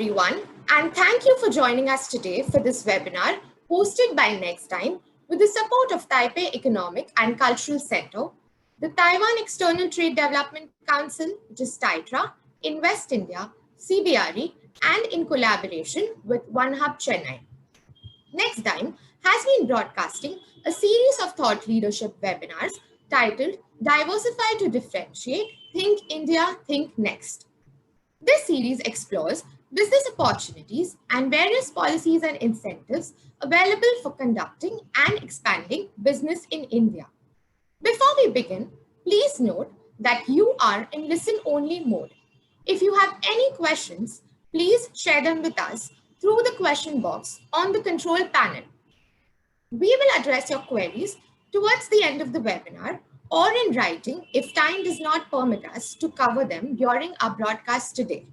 everyone, and thank you for joining us today for this webinar hosted by Nextime with the support of Taipei Economic and Cultural Center, the Taiwan External Trade Development Council, which is TITRA, Invest India, CBRE, and in collaboration with OneHub Chennai. Nextime has been broadcasting a series of thought leadership webinars titled Diversify to Differentiate, Think India, Think Next. This series explores business opportunities and various policies and incentives available for conducting and expanding business in India. Before we begin, please note that you are in listen-only mode. If you have any questions, please share them with us through the question box on the control panel. We will address your queries towards the end of the webinar or in writing if time does not permit us to cover them during our broadcast today.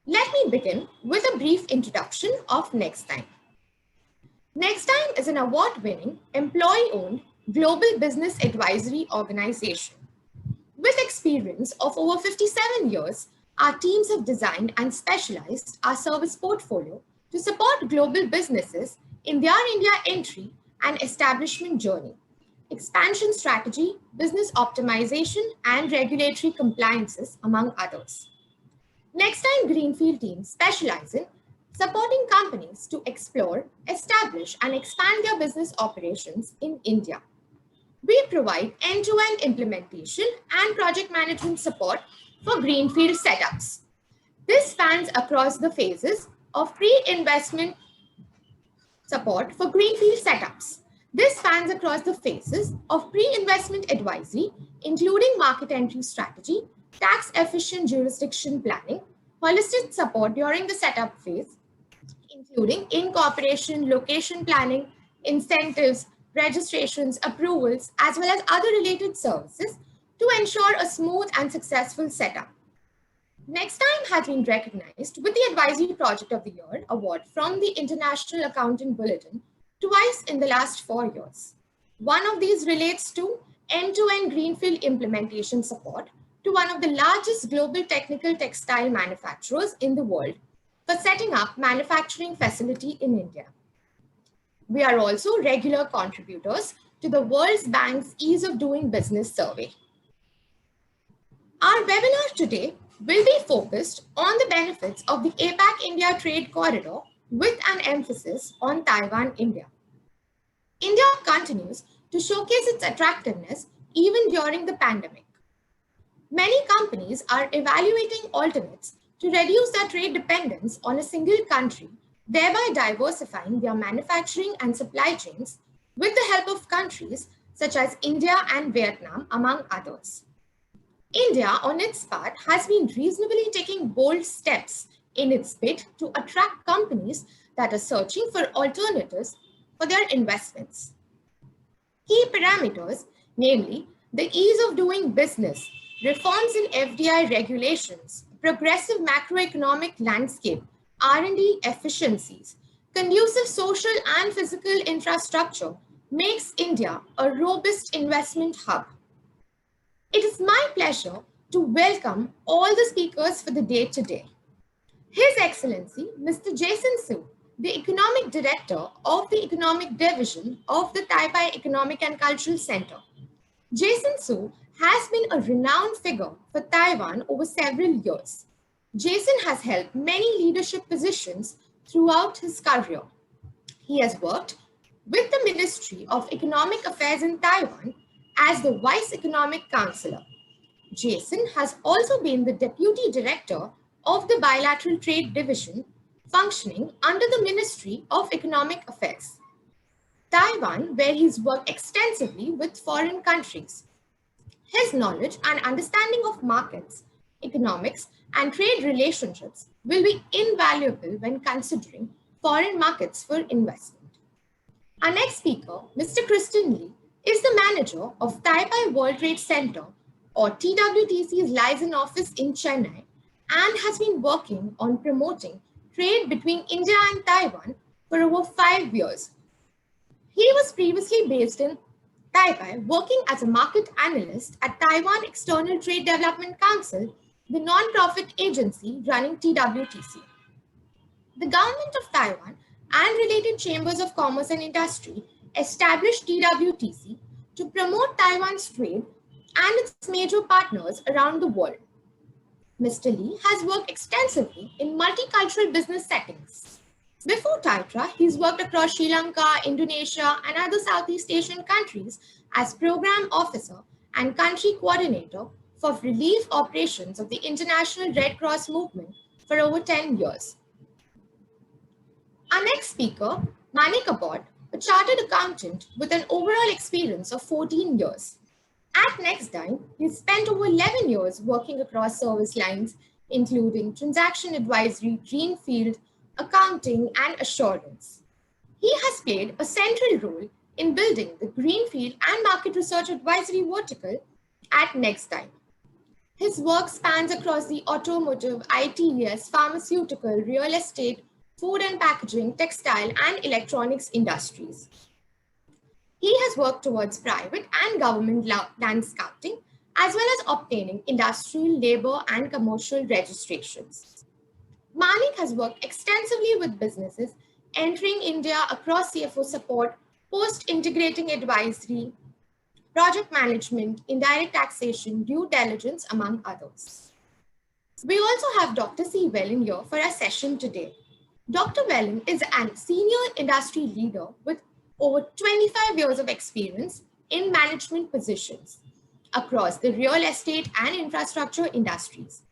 Let me begin with a brief introduction of Nextime. Nextime is an award-winning, employee-owned global business advisory organization. With experience of over 57 years, our teams have designed and specialized our service portfolio to support global businesses in their India entry and establishment journey, expansion strategy, business optimization, and regulatory compliances, among others. Nextime Greenfield team specialize in supporting companies to explore, establish, and expand their business operations in India. We provide end-to-end implementation and project management support for Greenfield setups. This spans across the phases of pre-investment support for Greenfield setups. This spans across the phases of pre-investment advisory, including market entry strategy, tax-efficient jurisdiction planning, holistic support during the setup phase, including incorporation, location planning, incentives, registrations, approvals, as well as other related services to ensure a smooth and successful setup. Nextime has been recognized with the Advisory Project of the Year award from the International Accounting Bulletin twice in the last 4 years. One of these relates to end-to-end Greenfield implementation support to one of the largest global technical textile manufacturers in the world for setting up manufacturing facility in India. We are also regular contributors to the World Bank's Ease of Doing Business survey. Our webinar today will be focused on the benefits of the APAC India Trade Corridor with an emphasis on Taiwan, India. India continues to showcase its attractiveness even during the pandemic. Many companies are evaluating alternates to reduce their trade dependence on a single country, thereby diversifying their manufacturing and supply chains with the help of countries such as India and Vietnam, among others. India, on its part, has been reasonably taking bold steps in its bid to attract companies that are searching for alternatives for their investments. Key parameters, namely the ease of doing business, reforms in FDI regulations, progressive macroeconomic landscape, R&D efficiencies, conducive social and physical infrastructure makes India a robust investment hub. It is my pleasure to welcome all the speakers for the day today. His Excellency, Mr. Jason Su, the Economic Director of the Economic Division of the Taipei Economic and Cultural Center. Jason Su has been a renowned figure for Taiwan over several years. Jason has held many leadership positions throughout his career. He has worked with the Ministry of Economic Affairs in Taiwan as the Vice Economic Counselor. Jason has also been the Deputy Director of the Bilateral Trade Division, functioning under the Ministry of Economic Affairs. Taiwan, where he's worked extensively with foreign countries. His knowledge and understanding of markets, economics, and trade relationships will be invaluable when considering foreign markets for investment. Our next speaker, Mr. Kristen Lee, is the manager of Taipei World Trade Center, or TWTC's liaison office in Chennai, and has been working on promoting trade between India and Taiwan for over 5 years. He was previously based in Taipei, working as a market analyst at Taiwan External Trade Development Council the non-profit agency running TWTC. The government of Taiwan and related chambers of commerce and industry established TWTC to promote Taiwan's trade and its major partners around the world. Mr. Lee has worked extensively in multicultural business settings. Before TITRA, he's worked across Sri Lanka, Indonesia, and other Southeast Asian countries as program officer and country coordinator for relief operations of the International Red Cross movement for over 10 years. Our next speaker, Manik Abod, a chartered accountant with an overall experience of 14 years. At Nextdyne, he spent over 11 years working across service lines, including transaction advisory, greenfield, accounting, and assurance. He has played a central role in building the greenfield and market research advisory vertical at Nextdyne. His work spans across the automotive, ITES, pharmaceutical, real estate, food and packaging, textile, and electronics industries. He has worked towards private and government land scouting, as well as obtaining industrial, labor, and commercial registrations. Manik has worked extensively with businesses entering India across CFO support, post-integrating advisory, project management, indirect taxation, due diligence, among others. We also have Dr. C. Wellen here for our session today. Dr. Wellen is a senior industry leader with over 25 years of experience in management positions across the real estate and infrastructure industries,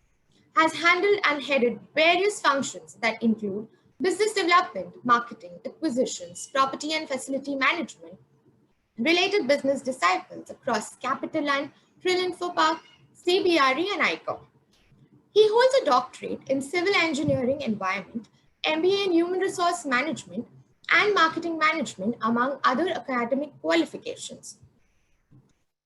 has handled and headed various functions that include business development, marketing, acquisitions, property and facility management, related business disciples across CapitaLand, Trilinfo Park, CBRE, and ICOM. He holds a doctorate in civil engineering environment, MBA in human resource management, and marketing management, among other academic qualifications.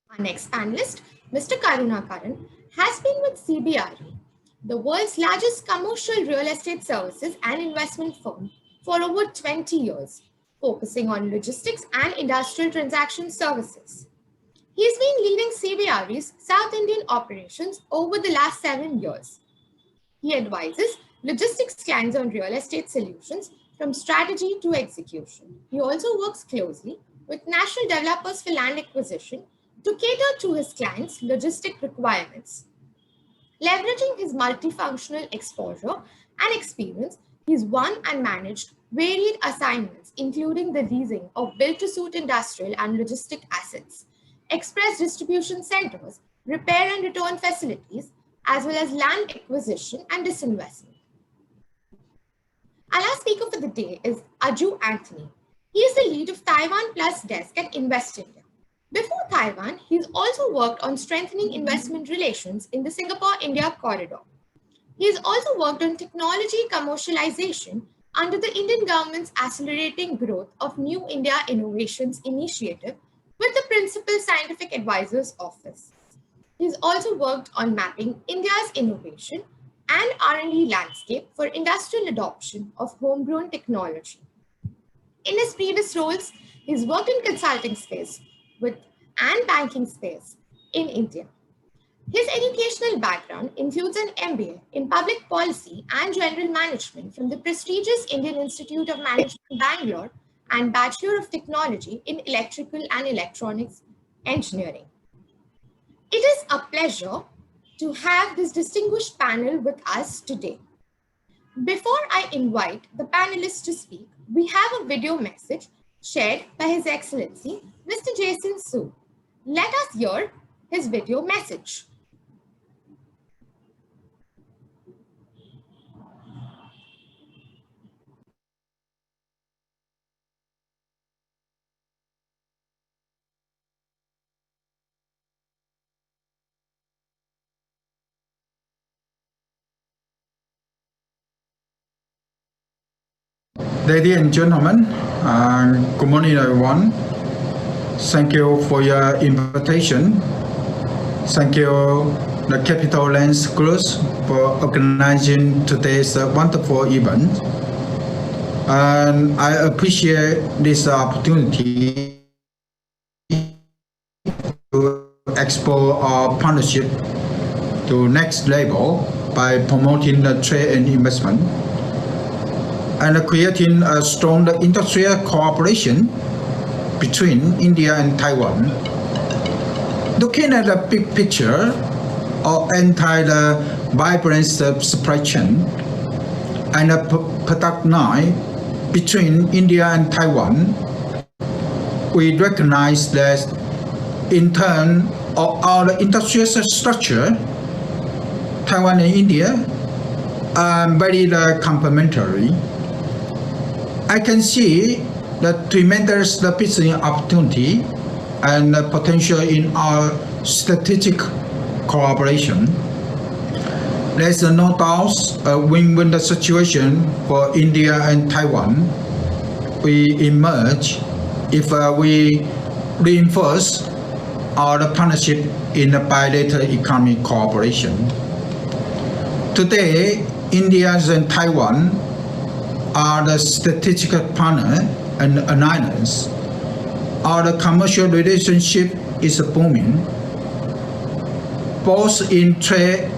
Our next panelist, Mr. Karunakaran, has been with CBRE, the world's largest commercial real estate services and investment firm, for over 20 years, focusing on logistics and industrial transaction services. He's been leading CBRE's South Indian operations over the last 7 years. He advises logistics clients on real estate solutions from strategy to execution. He also works closely with national developers for land acquisition to cater to his clients' logistic requirements. Leveraging his multifunctional exposure and experience, he's won and managed varied assignments, including the leasing of built-to-suit industrial and logistic assets, express distribution centers, repair and return facilities, as well as land acquisition and disinvestment. Our last speaker for the day is Aju Anthony. He is the lead of Taiwan Plus desk at Invest India. Before Taiwan, he's also worked on strengthening investment relations in the Singapore-India corridor. He's also worked on technology commercialization under the Indian government's Accelerating Growth of New India Innovations initiative with the Principal Scientific Advisors Office. He's also worked on mapping India's innovation and R&D landscape for industrial adoption of homegrown technology. In his previous roles, he's worked in consulting space and banking space in India. His educational background includes an MBA in Public Policy and General Management from the prestigious Indian Institute of Management, Bangalore, and Bachelor of Technology in Electrical and Electronics Engineering. It is a pleasure to have this distinguished panel with us today. Before I invite the panelists to speak, we have a video message shared by His Excellency, Mr. Jason Su. Let us hear his video message. Ladies and gentlemen, good morning everyone. Thank you for your invitation. Thank you, the CapitaLand Group, for organizing today's wonderful event. And I appreciate this opportunity to explore our partnership to next level by promoting the trade and investment and creating a strong industrial cooperation between India and Taiwan. Looking at the big picture of entire vibrant supply chain and a product line between India and Taiwan, we recognize that in terms of our industrial structure, Taiwan and India are very complementary. I can see the tremendous business opportunity and potential in our strategic cooperation. There's no doubt a win-win situation for India and Taiwan. We emerge if we reinforce our partnership in bilateral economic cooperation. Today, India and Taiwan are the strategic partner and alliance. Our commercial relationship is booming, both in trade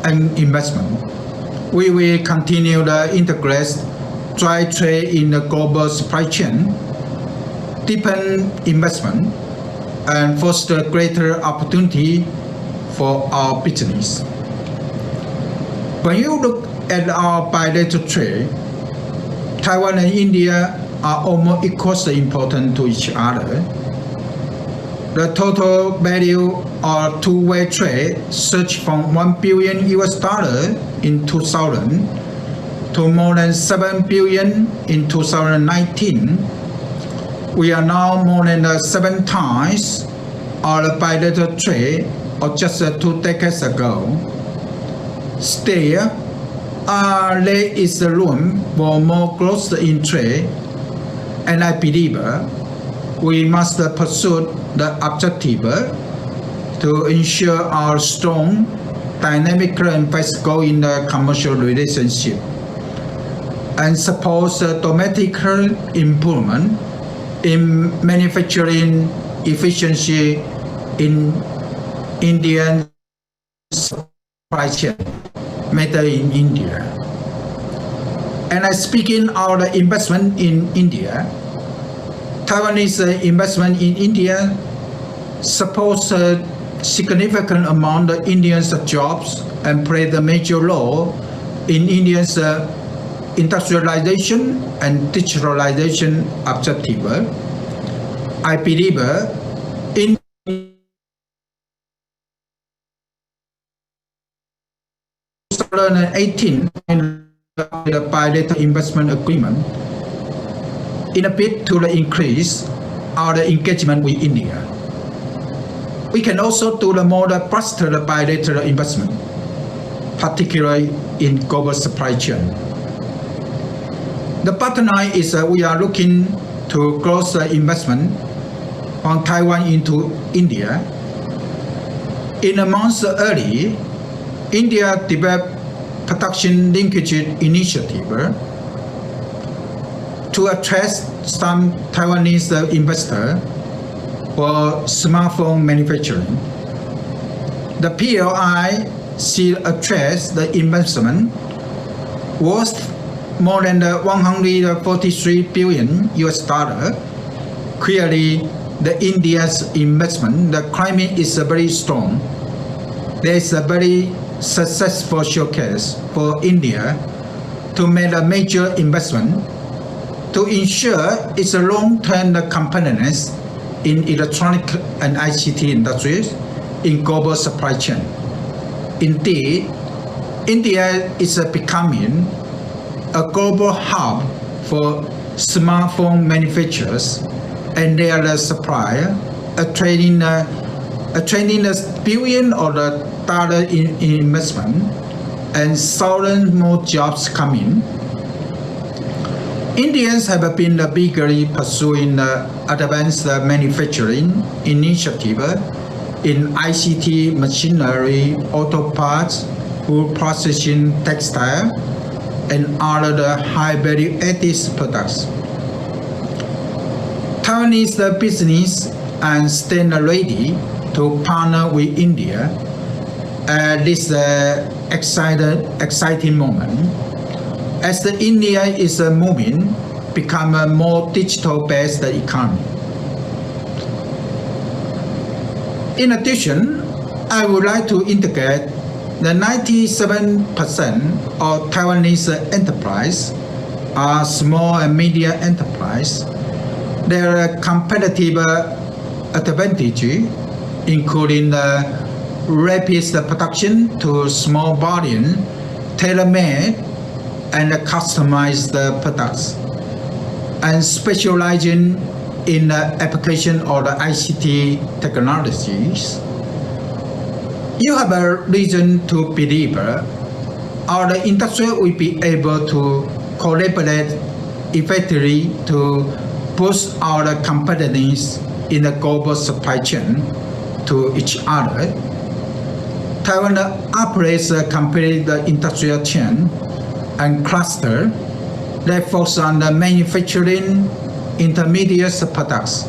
and investment. We will continue to integrate dry trade in the global supply chain, deepen investment, and foster greater opportunity for our business. When you look at our bilateral trade, Taiwan and India are almost equally important to each other. The total value of two-way trade surged from $1 billion in 2000 to more than $7 billion in 2019. We are now more than 7 times our bilateral trade of just 2 decades ago. Still, there is room for more growth in trade, and I believe we must pursue the objective to ensure our strong, dynamic and fast-growing commercial relationship and support domestic improvement in manufacturing efficiency in Indian supply chain, made in India. And speaking of the investment in India, Taiwanese investment in India supports a significant amount of Indians' jobs and plays a major role in India's industrialization and digitalization objective. I believe in 2018 the bilateral investment agreement in a bid to increase our engagement with India. We can also do the more faster bilateral investment, particularly in global supply chain. The bottom line is we are looking to grow the investment from Taiwan into India. In a month early, India developed production linkage initiative to attract some Taiwanese investors for smartphone manufacturing. The PLI still attracts the investment worth more than $143 billion. Clearly, the India's investment, the climate is very strong. There is a very successful showcase for India to make a major investment to ensure its long-term competitiveness in electronic and ICT industries in global supply chain. Indeed, India is becoming a global hub for smartphone manufacturers and their supplier, attracting $1 billion in investment and thousands more jobs coming. Indians have been bigly pursuing advanced manufacturing initiative in ICT, machinery, auto parts, food processing, textile, and other high-value added products. Taiwanese business and stand ready to partner with India this exciting moment. As the India is moving, become a more digital-based economy. In addition, I would like to indicate the 97% of Taiwanese enterprise are small and medium enterprise. Their competitive advantage, including the rapid production to small volume, tailor-made and customized products, and specializing in the application of the ICT technologies. You have a reason to believe our industry will be able to collaborate effectively to boost our competitiveness in the global supply chain to each other. Taiwan operates a complete industrial chain and cluster that focus on the manufacturing intermediate products,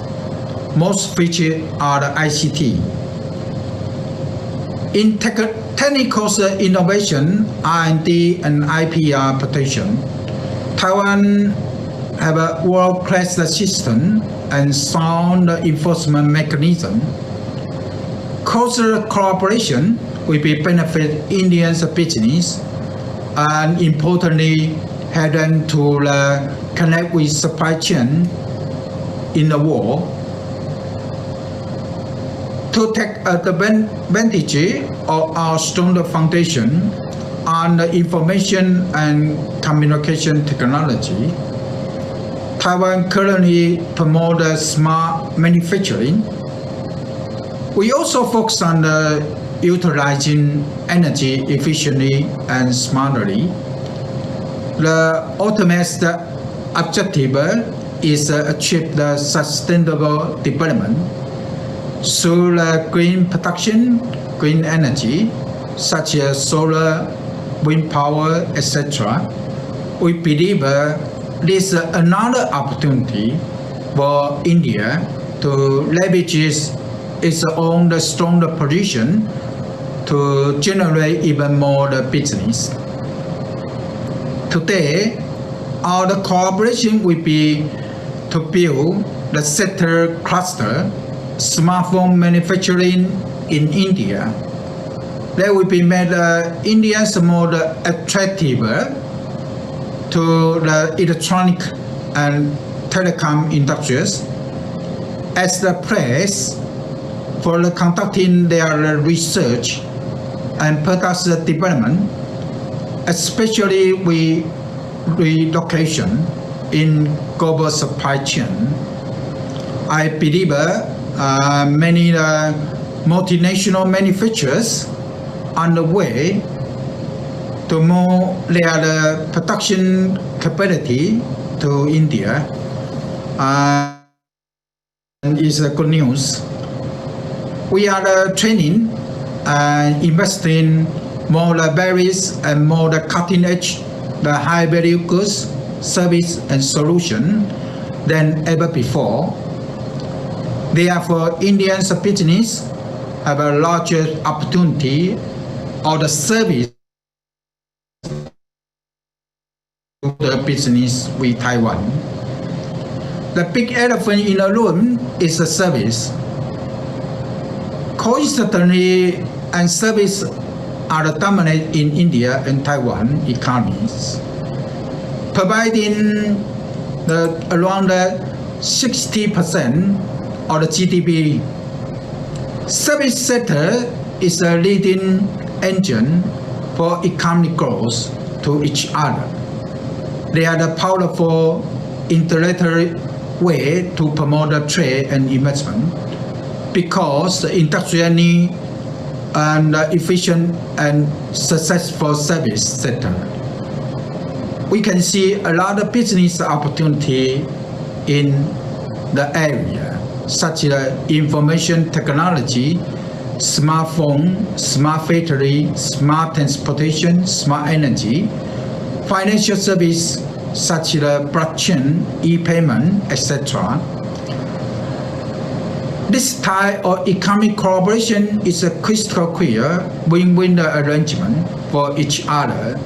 most featured are the ICT. In technical innovation, R&D, and IPR protection, Taiwan have a world-class system and sound enforcement mechanism. Closer cooperation will be benefit Indian business and importantly help them to connect with supply chain in the world. To take advantage of our stronger foundation on the information and communication technology, Taiwan currently promotes smart manufacturing. We also focus on utilizing energy efficiently and smartly. The ultimate objective is to achieve the sustainable development through green production, green energy, such as solar, wind power, etc. We believe this is another opportunity for India to leverage its own stronger position to generate even more business. Today, our cooperation will be to build the sector cluster smartphone manufacturing in India. That will be made Indians more attractive to the electronic and telecom industries as the place for conducting their research and product development, especially with relocation in global supply chain. I believe many multinational manufacturers on the way to move their production capability to India, and is good news. We are training and investing more various and more cutting edge, the high value goods, service and solution than ever before. Therefore, Indian business have a larger opportunity of the service the business with Taiwan. The big elephant in the room is the service. Coincidentally, and service are the dominant in India and Taiwan economies, providing around 60% of the GDP. Service sector is a leading engine for economic growth to each other. They are the powerful intellectual way to promote the trade and investment because the industrial need and efficient and successful service sector. We can see a lot of business opportunity in the area, such as information technology, smartphone, smart factory, smart transportation, smart energy, financial service such as blockchain, e-payment, etc. This type of economic cooperation is a crystal clear win-win arrangement for each other,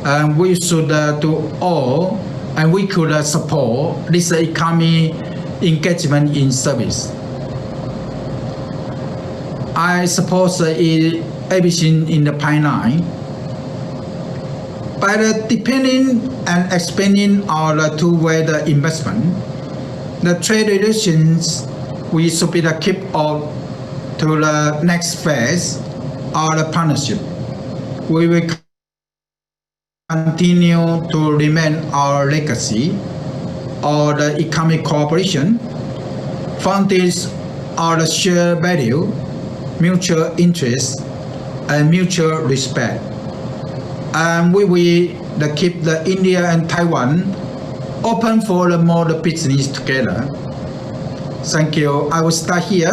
and we should do all, and we could support this economic engagement in service. I suppose everything in the pipeline. By depending and expanding our two-way investment, the trade relations we should be keep up to the next phase of the partnership. We will continue to remain our legacy of the economic cooperation, founded on the shared value, mutual interest, and mutual respect. And we will keep the India and Taiwan open for more business together. Thank you. I will start here.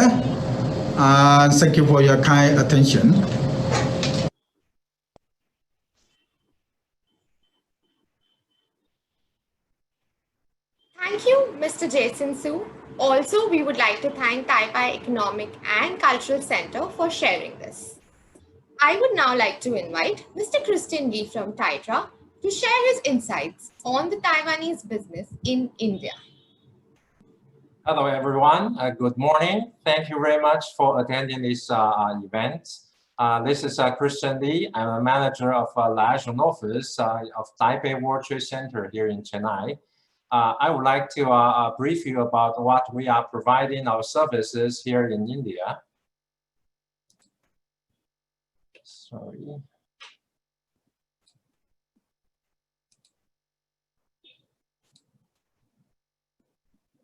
Thank you for your kind attention. Thank you, Mr. Jason Su. Also, we would like to thank Taipei Economic and Cultural Center for sharing this. I would now like to invite Mr. Christian Lee from TITRA to share his insights on the Taiwanese business in India. Hello, everyone. Good morning. Thank you very much for attending this event. This is Christian Lee. I'm a manager of liaison office of Taipei World Trade Center here in Chennai. I would like to brief you about what we are providing our services here in India. Sorry.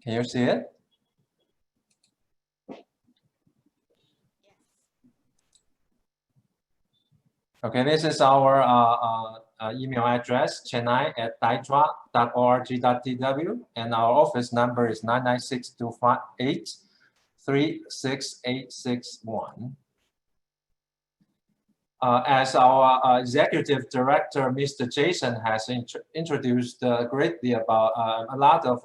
Can you see it? Okay, this is our email address, chennai@taitra.org.tw, and our office number is 996-258-36861. As our executive director, Mr. Jason, has introduced greatly about a lot of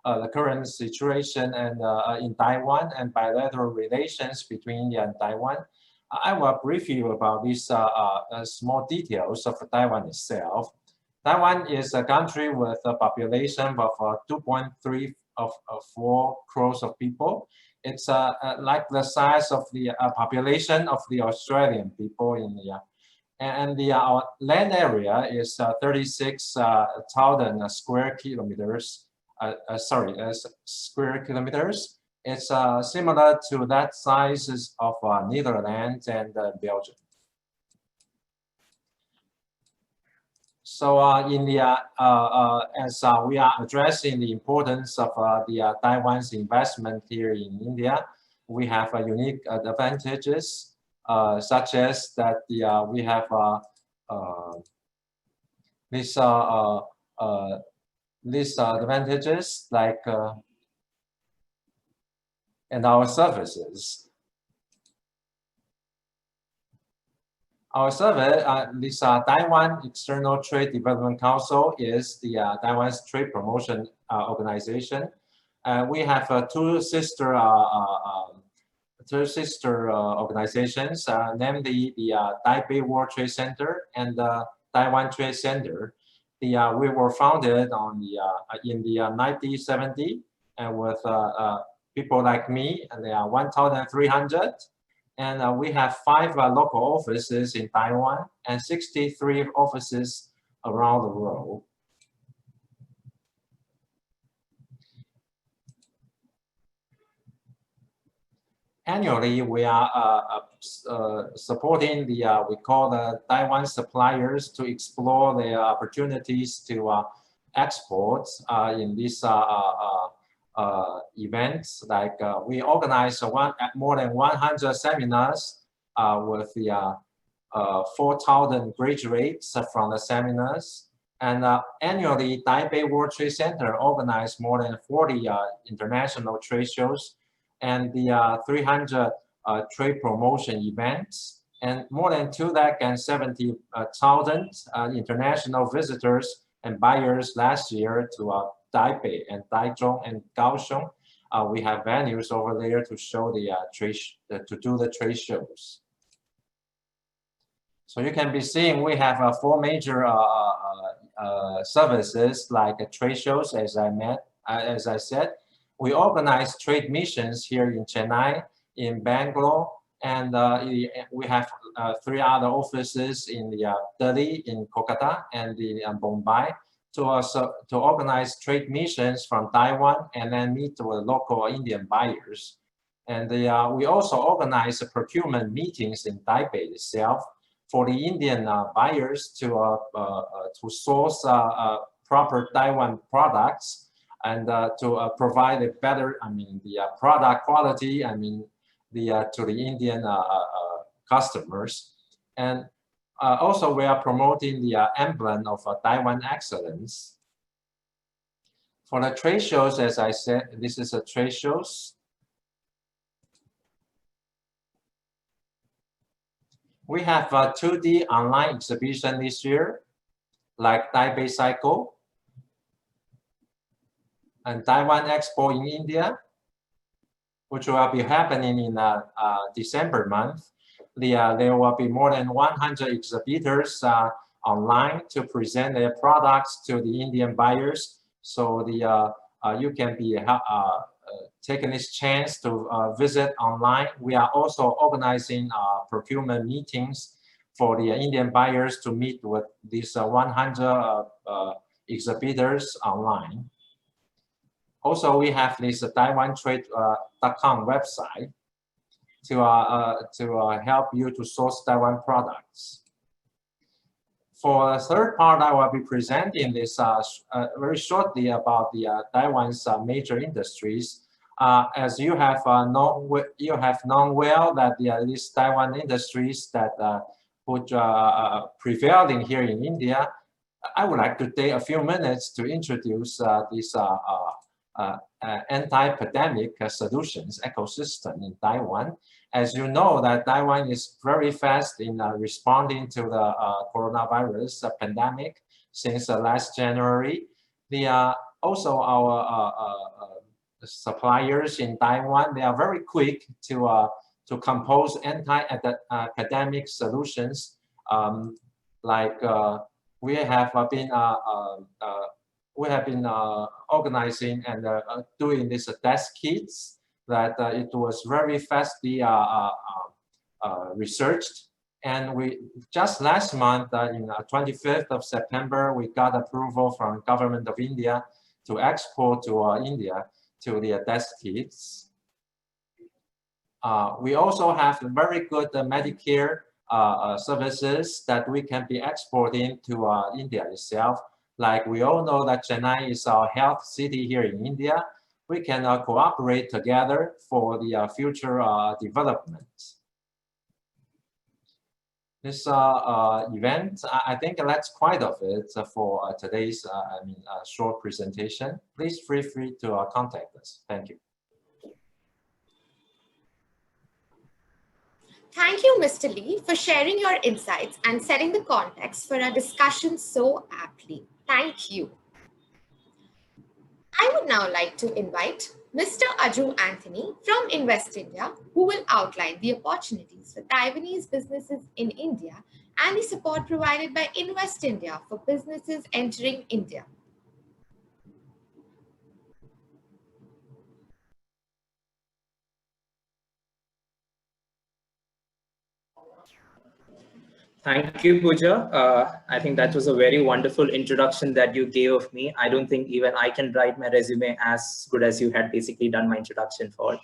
the current situation and in Taiwan and bilateral relations between India and Taiwan, I will brief you about these small details of Taiwan itself. Taiwan is a country with a population of 2.34 crores of people. It's like the size of the population of the Australian people in the and the land area is 36,000 square kilometers. Square kilometers. It's similar to that sizes of Netherlands and Belgium. So in the as we are addressing the importance of the Taiwan's investment here in India, we have unique advantages such as that we have these advantages like and our services. Our service, this Taiwan External Trade Development Council is the Taiwan's trade promotion organization. We have two sister organizations, namely the Taipei World Trade Center and the Taiwan Trade Center. We were founded on in the 1970, and with people like me, and they are 1,300. And we have 5 local offices in Taiwan and 63 offices around the world. Annually, we are supporting the, we call the Taiwan suppliers to explore their opportunities to export in these events. Like we organize more than 100 seminars with the 4,000 graduates from the seminars. And annually, Taipei World Trade Center organized more than 40 international trade shows and the 300 trade promotion events, and more than 270,000 international visitors and buyers last year to Taipei and Taichung and Kaohsiung. we have venues over there to show the to do the trade shows. So you can be seeing we have 4 major services like trade shows, as I said. We organize trade missions here in Chennai, in Bangalore, and we have 3 other offices in Delhi, in Kolkata, and in Mumbai to organize trade missions from Taiwan and then meet with local Indian buyers. And we also organize procurement meetings in Taipei itself for the Indian buyers to source proper Taiwan products and to provide a better, the product quality, to the Indian customers. And also we are promoting the emblem of Taiwan excellence. For the trade shows, as I said, this is a trade shows. We have a 2D online exhibition this year, like Taipei Cycle and Taiwan Expo in India, which will be happening in December month. There will be more than 100 exhibitors online to present their products to the Indian buyers. So you can be taking this chance to visit online. We are also organizing procurement meetings for the Indian buyers to meet with these 100 exhibitors online. Also, we have this TaiwanTrade.com website to help you to source Taiwan products. For the third part, I will be presenting this very shortly about the Taiwan's major industries. As you have known well that these Taiwan industries that would prevailing here in India, I would like to take a few minutes to introduce this anti-pandemic solutions ecosystem in Taiwan. As you know, that Taiwan is very fast in responding to the coronavirus pandemic since last January. Also our suppliers in Taiwan, they are very quick to compose anti-pandemic solutions. Like we have been organizing and doing these test kits that it was very fastly researched. And we just last month, in 25th of September, we got approval from government of India to export to India to the test kits. We also have very good Medicare services that we can be exporting to India itself. Like we all know that Chennai is our health city here in India. We can cooperate together for the future development. This event, I think that's quite of it for today's short presentation. Please feel free to contact us. Thank you. Thank you, Mr. Lee, for sharing your insights and setting the context for our discussion so aptly. Thank you. I would now like to invite Mr. Aju Anthony from Invest India, who will outline the opportunities for Taiwanese businesses in India and the support provided by Invest India for businesses entering India. Thank you, Pooja. I think that was a very wonderful introduction that you gave of me. I don't think even I can write my resume as good as you had basically done my introduction for.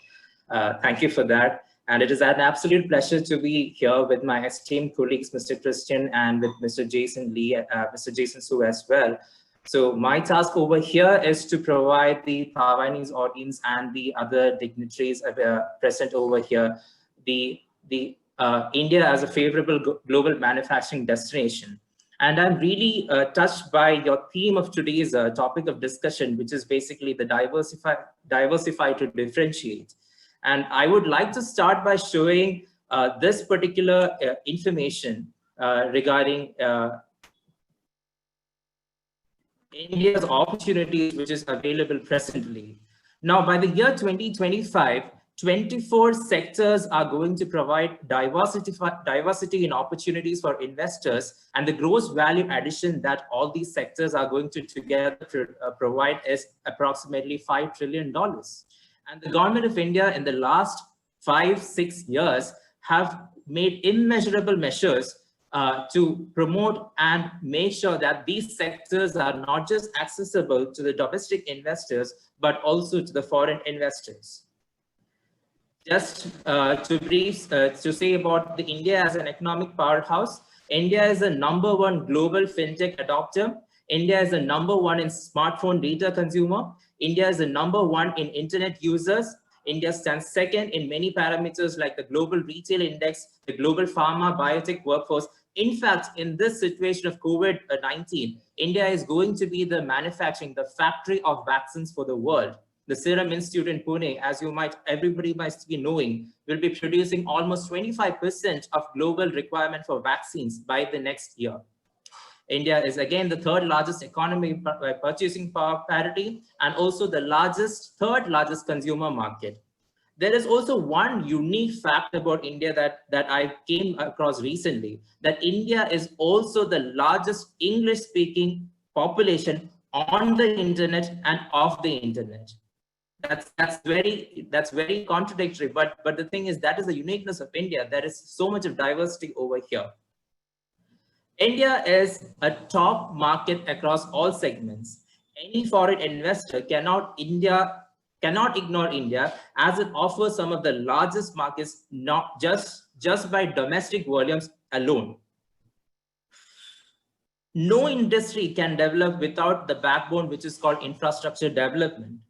Thank you for that. And it is an absolute pleasure to be here with my esteemed colleagues, Mr. Christian and with Mr. Jason Lee, Mr. Jason Su as well. So my task over here is to provide the Taiwanese audience and the other dignitaries present over here India as a favorable global manufacturing destination. And I'm really touched by your theme of today's topic of discussion, which is basically the diversify to differentiate. And I would like to start by showing this particular information regarding India's opportunities, which is available presently. Now, by the year 2025, 24 sectors are going to provide diversity in opportunities for investors, and the gross value addition that all these sectors are going to together provide is approximately $5 trillion. And the government of India in the last 5-6 years have made immeasurable measures to promote and make sure that these sectors are not just accessible to the domestic investors, but also to the foreign investors. Just to say about the India as an economic powerhouse, India is the #1 global fintech adopter. India is the #1 in smartphone data consumer. India is the #1 in internet users. India stands second in many parameters like the global retail index, the global pharma biotech workforce. In fact, in this situation of COVID-19, India is going to be the factory of vaccines for the world. The Serum Institute in Pune, as everybody might be knowing, will be producing almost 25% of global requirement for vaccines by the next year. India is again the third largest economy by purchasing power parity, and also the third largest consumer market. There is also one unique fact about India that I came across recently, that India is also the largest English-speaking population on the internet and off the internet. That's very contradictory, but the thing is, that is the uniqueness of India. There is so much of diversity over here. India is a top market across all segments. Any foreign investor cannot ignore India, as it offers some of the largest markets, not just by domestic volumes alone. No industry can develop without the backbone, which is called infrastructure development.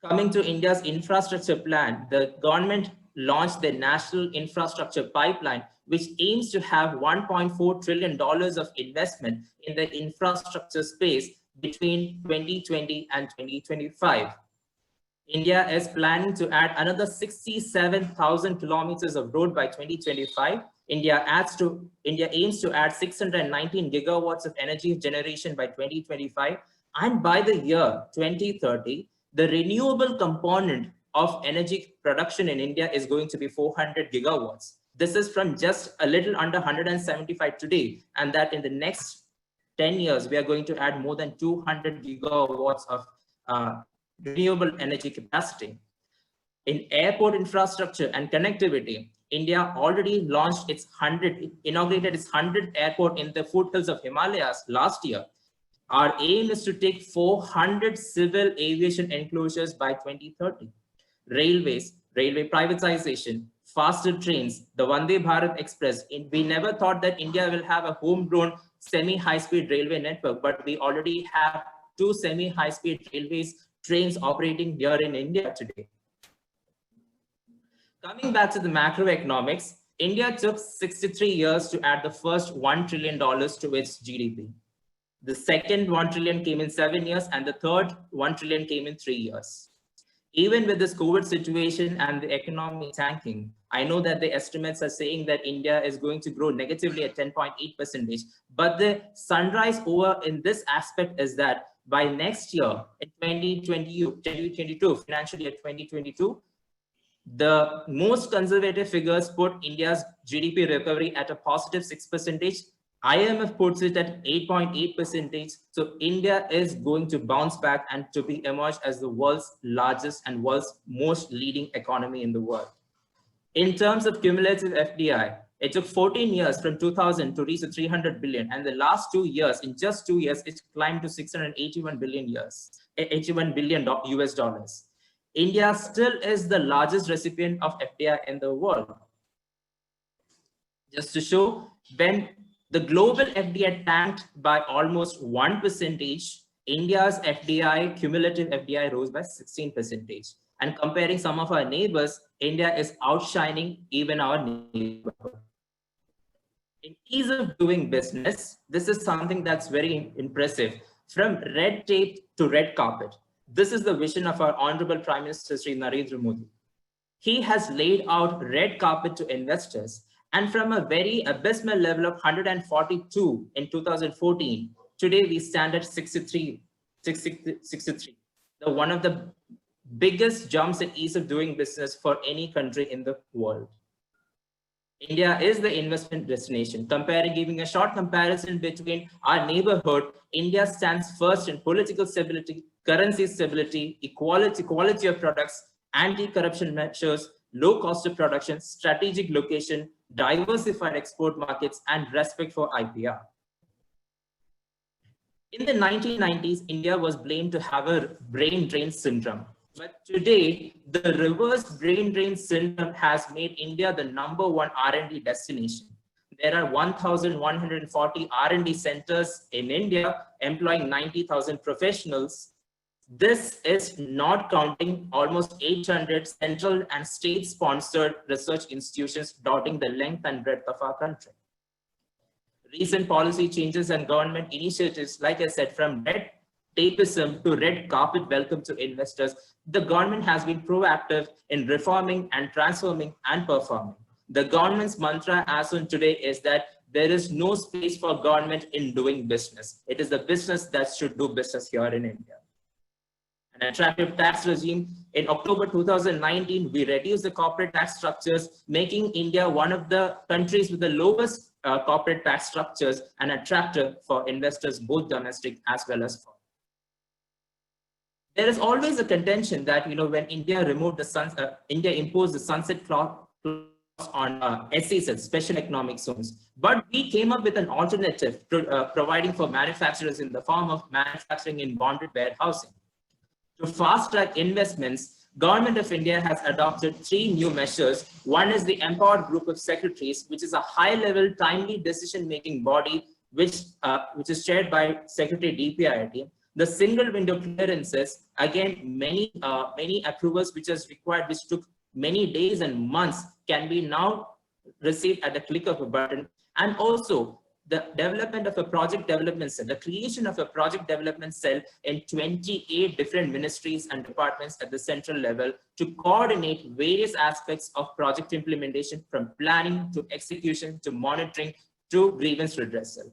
Coming to India's infrastructure plan, the government launched the National Infrastructure Pipeline, which aims to have $1.4 trillion of investment in the infrastructure space between 2020 and 2025. India is planning to add another 67,000 kilometers of road by 2025. India aims to add 619 gigawatts of energy generation by 2025. And by the year 2030, the renewable component of energy production in India is going to be 400 gigawatts. This is from just a little under 175 today, and that in the next 10 years, we are going to add more than 200 gigawatts of renewable energy capacity. In airport infrastructure and connectivity, India already inaugurated its 100th airport in the foothills of Himalayas last year. Our aim is to take 400 civil aviation enclosures by 2030. Railways, railway privatization, faster trains, the Vande Bharat Express. We never thought that India will have a homegrown semi-high-speed railway network, but we already have 2 semi-high-speed trains operating here in India today. Coming back to the macroeconomics, India took 63 years to add the first $1 trillion to its GDP. The second 1 trillion came in 7 years, and the third 1 trillion came in 3 years. Even with this COVID situation and the economy tanking, I know that the estimates are saying that India is going to grow negatively at 10.8%. But the sunrise over in this aspect is that by next year, in 2022, financial year 2022, the most conservative figures put India's GDP recovery at a positive 6%. IMF puts it at 8.8%. So India is going to bounce back and to be emerged as the world's largest and world's most leading economy in the world. In terms of cumulative FDI, it took 14 years from 2000 to reach the 300 billion. And the last 2 years, in just 2 years, it climbed to 681 billion US dollars. India still is the largest recipient of FDI in the world. Just to show, when the global FDI tanked by almost 1%, India's FDI, cumulative FDI, rose by 16%. And comparing some of our neighbors, India is outshining even our neighbors. In ease of doing business, this is something that's very impressive. From red tape to red carpet. This is the vision of our Honorable Prime Minister Shri Narendra Modi. He has laid out red carpet to investors, and from a very abysmal level of 142 in 2014, today we stand at 63. One of the biggest jumps in ease of doing business for any country in the world. India is the investment destination. Giving a short comparison between our neighborhood, India stands first in political stability, currency stability, quality of products, anti-corruption measures, low cost of production, strategic location, diversified export markets, and respect for IPR. In the 1990s, India was blamed to have a brain drain syndrome. But today, the reverse brain drain syndrome has made India the #1 R&D destination. There are 1,140 R&D centers in India, employing 90,000 professionals. This is not counting almost 800 central and state-sponsored research institutions dotting the length and breadth of our country. Recent policy changes and government initiatives, like I said, from red tapeism to red carpet welcome to investors, the government has been proactive in reforming and transforming and performing. The government's mantra as on today is that there is no space for government in doing business. It is the business that should do business here in India. An attractive tax regime. In October 2019, we reduced the corporate tax structures, making India one of the countries with the lowest corporate tax structures and attractive for investors, both domestic as well as foreign. There is always a contention that, when India removed the India imposed the sunset clause on SEZ, special economic zones. But we came up with an alternative to providing for manufacturers in the form of manufacturing in bonded warehousing. To fast-track investments, Government of India has adopted 3 new measures. One is the Empowered Group of Secretaries, which is a high-level, timely decision-making body, which is chaired by Secretary DPIIT. The single window clearances, again, many approvals which is required, which took many days and months, can be now received at the click of a button. And also, the development of a project development cell, the creation of a project development cell in 28 different ministries and departments at the central level to coordinate various aspects of project implementation, from planning to execution to monitoring to grievance redressal.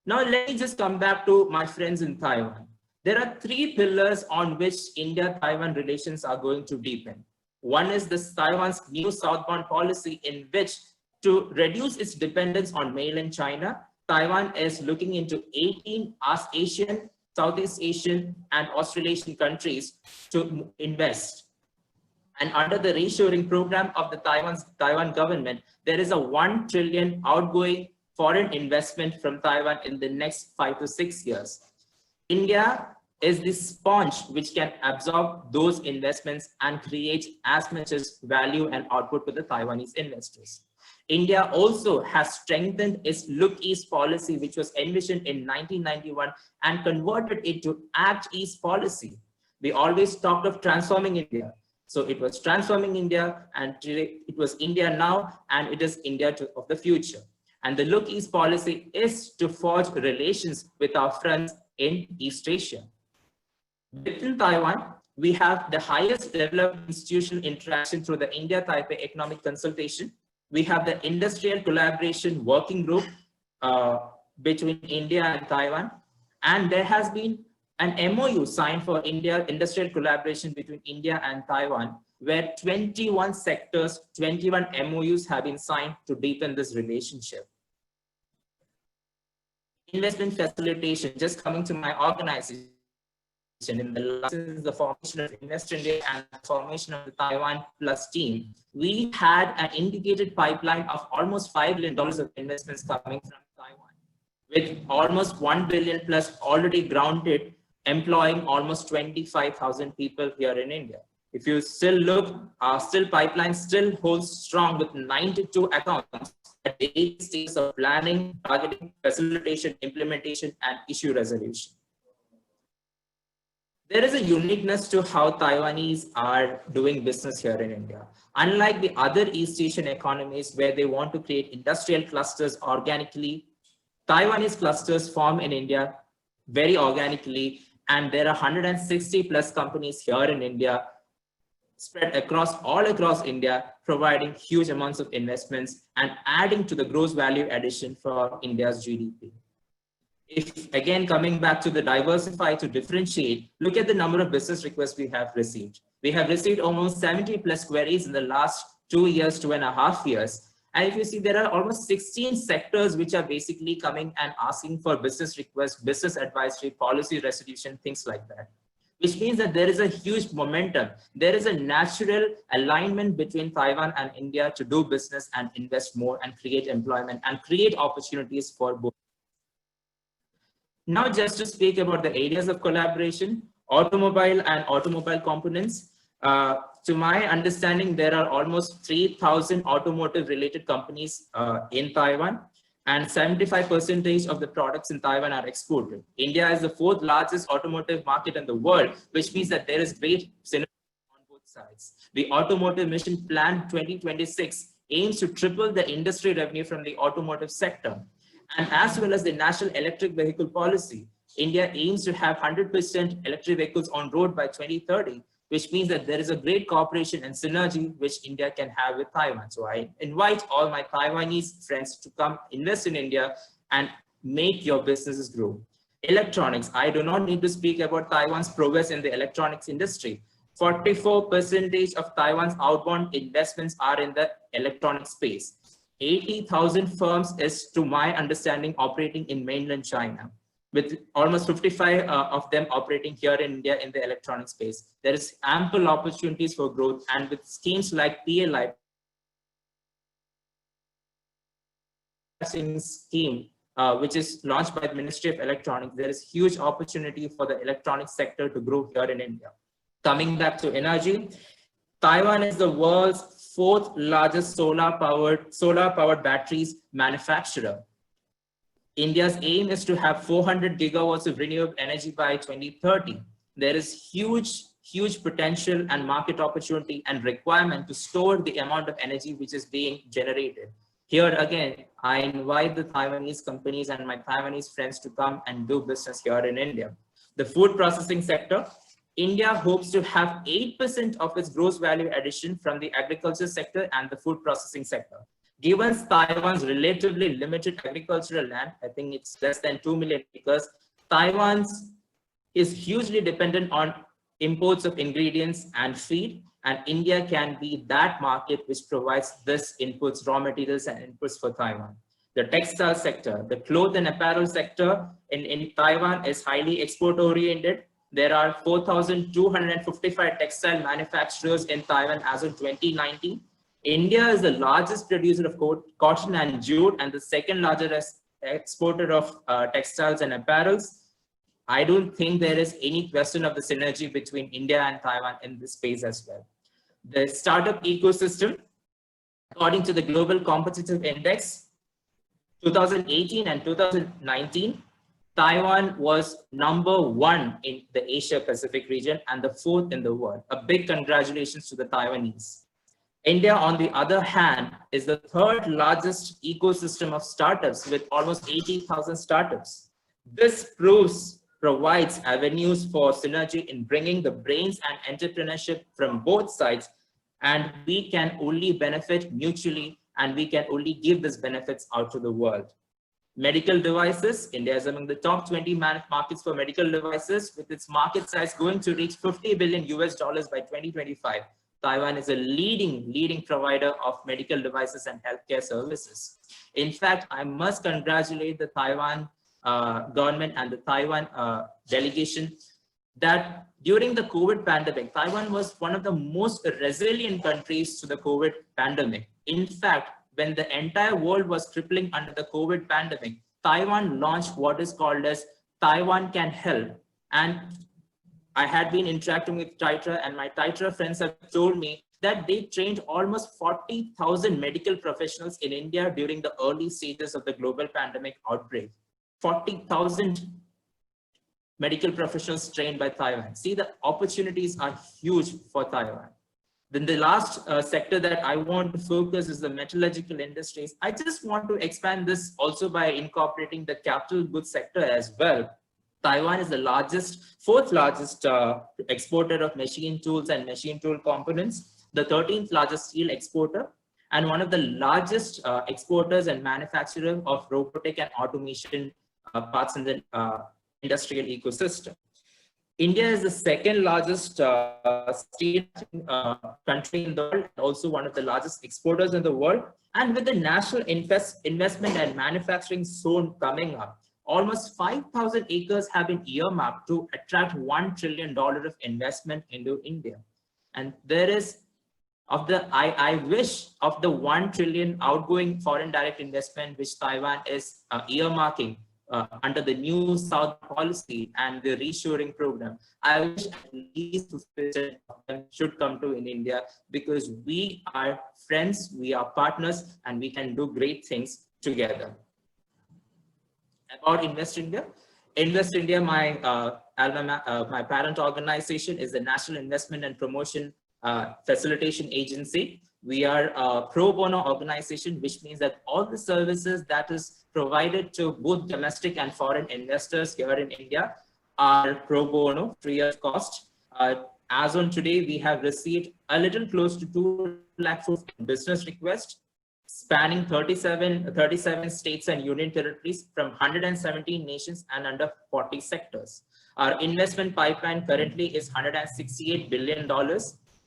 Now, let me just come back to my friends in Taiwan. There are 3 pillars on which India-Taiwan relations are going to deepen. One is Taiwan's new southbound policy, in which, to reduce its dependence on mainland China, Taiwan is looking into 18 Asian, Southeast Asian, and Australasian countries to invest. And under the reshoring program of the Taiwan government, there is a 1 trillion outgoing foreign investment from Taiwan in the next 5 to 6 years. India is the sponge which can absorb those investments and create as much as value and output to the Taiwanese investors. India also has strengthened its Look East policy, which was envisioned in 1991, and converted it to Act East policy. We always talked of transforming India. So it was transforming India, and today it was India now, and it is India of the future. And the Look East policy is to forge relations with our friends in East Asia. Within Taiwan, we have the highest developed institutional interaction through the India-Taipei Economic Consultation. We have the Industrial Collaboration Working Group between India and Taiwan. And there has been an MOU signed for industrial collaboration between India and Taiwan, where 21 sectors, 21 MOUs have been signed to deepen this relationship. Investment facilitation, just coming to my organization, since the formation of Invest India and the formation of the Taiwan Plus team, we had an indicated pipeline of almost $5 billion of investments coming from Taiwan, with almost 1 billion plus already grounded, employing almost 25,000 people here in India. If you still look, our pipeline still holds strong with 92 accounts at 8 stages of planning, targeting, facilitation, implementation, and issue resolution. There is a uniqueness to how Taiwanese are doing business here in India. Unlike the other East Asian economies where they want to create industrial clusters organically, Taiwanese clusters form in India very organically, and there are 160 plus companies here in India spread all across India, providing huge amounts of investments and adding to the gross value addition for India's GDP. if again, coming back to the diversify to differentiate, look at the number of business requests we have received. We have received almost 70 plus queries in the last 2 years, 2.5 years. And if you see, there are almost 16 sectors which are basically coming and asking for business requests, business advisory, policy resolution, things like that. Which means that there is a huge momentum. There is a natural alignment between Taiwan and India to do business and invest more and create employment and create opportunities for both. Now, just to speak about the areas of collaboration, automobile and automobile components. To my understanding, there are almost 3,000 automotive related companies in Taiwan, and 75% of the products in Taiwan are exported. India is the 4th largest automotive market in the world, which means that there is great synergy on both sides. The Automotive Mission Plan 2026 aims to triple the industry revenue from the automotive sector. And as well as the National Electric Vehicle Policy, India aims to have 100% electric vehicles on road by 2030, which means that there is a great cooperation and synergy which India can have with Taiwan. So I invite all my Taiwanese friends to come invest in India and make your businesses grow. Electronics, I do not need to speak about Taiwan's progress in the electronics industry. 44% of Taiwan's outbound investments are in the electronic space. 80,000 firms is, to my understanding, operating in mainland China, with almost 55 of them operating here in India in the electronic space. There is ample opportunities for growth, and with schemes like PLI scheme, which is launched by the Ministry of Electronics, there is huge opportunity for the electronic sector to grow here in India. Coming back to energy, Taiwan is the world's 4th largest solar-powered batteries manufacturer. India's aim is to have 400 gigawatts of renewable energy by 2030. There is huge potential and market opportunity and requirement to store the amount of energy which is being generated. Here again, I invite the Taiwanese companies and my Taiwanese friends to come and do business here in India. The food processing sector, India hopes to have 8% of its gross value addition from the agriculture sector and the food processing sector. Given Taiwan's relatively limited agricultural land, I think it's less than 2 million acres, Taiwan is hugely dependent on imports of ingredients and feed, and India can be that market which provides this inputs, raw materials and inputs for Taiwan. The textile sector, the cloth and apparel sector in Taiwan is highly export oriented. There are 4,255 textile manufacturers in Taiwan as of 2019. India is the largest producer of cotton and jute and the 2nd largest exporter of textiles and apparels. I don't think there is any question of the synergy between India and Taiwan in this space as well. The startup ecosystem, according to the Global Competitive Index, 2018 and 2019, Taiwan was #1 in the Asia Pacific region and the 4th in the world. A big congratulations to the Taiwanese. India, on the other hand, is the 3rd largest ecosystem of startups with almost 80,000 startups. This provides avenues for synergy in bringing the brains and entrepreneurship from both sides, and we can only benefit mutually, and we can only give these benefits out to the world. Medical devices, India is among the top 20 markets for medical devices, with its market size going to reach $50 billion by 2025. Taiwan is a leading provider of medical devices and healthcare services. In fact, I must congratulate the Taiwan government and the Taiwan delegation that during the COVID pandemic, Taiwan was one of the most resilient countries to the COVID pandemic. In fact, when the entire world was crippling under the COVID pandemic, Taiwan launched what is called as Taiwan Can Help. And I had been interacting with TITRA, and my TITRA friends have told me that they trained almost 40,000 medical professionals in India during the early stages of the global pandemic outbreak. 40,000 medical professionals trained by Taiwan. See, the opportunities are huge for Taiwan. Then the last sector that I want to focus is the metallurgical industries. I just want to expand this also by incorporating the capital goods sector as well. Taiwan is the 4th largest exporter of machine tools and machine tool components, the 13th largest steel exporter, and one of the largest exporters and manufacturers of robotic and automation parts in the industrial ecosystem. India is the second largest steel country in the world, and also one of the largest exporters in the world. And with the national investment and manufacturing zone coming up, almost 5,000 acres have been earmarked to attract $1 trillion of investment into India. And there is, I wish of the 1 trillion outgoing foreign direct investment which Taiwan is earmarking under the new South policy and the reshoring program. I wish at least 50% of them should come to in India, because we are friends, we are partners, and we can do great things together. About Invest India. Invest India, my my parent organization, is the National Investment and Promotion Facilitation Agency. We are a pro bono organization, which means that all the services that is provided to both domestic and foreign investors here in India are pro bono, free of cost. As on today, we have received a little close to 2 lakh business requests, spanning 37 states and union territories from 117 nations and under 40 sectors. Our investment pipeline currently is $168 billion.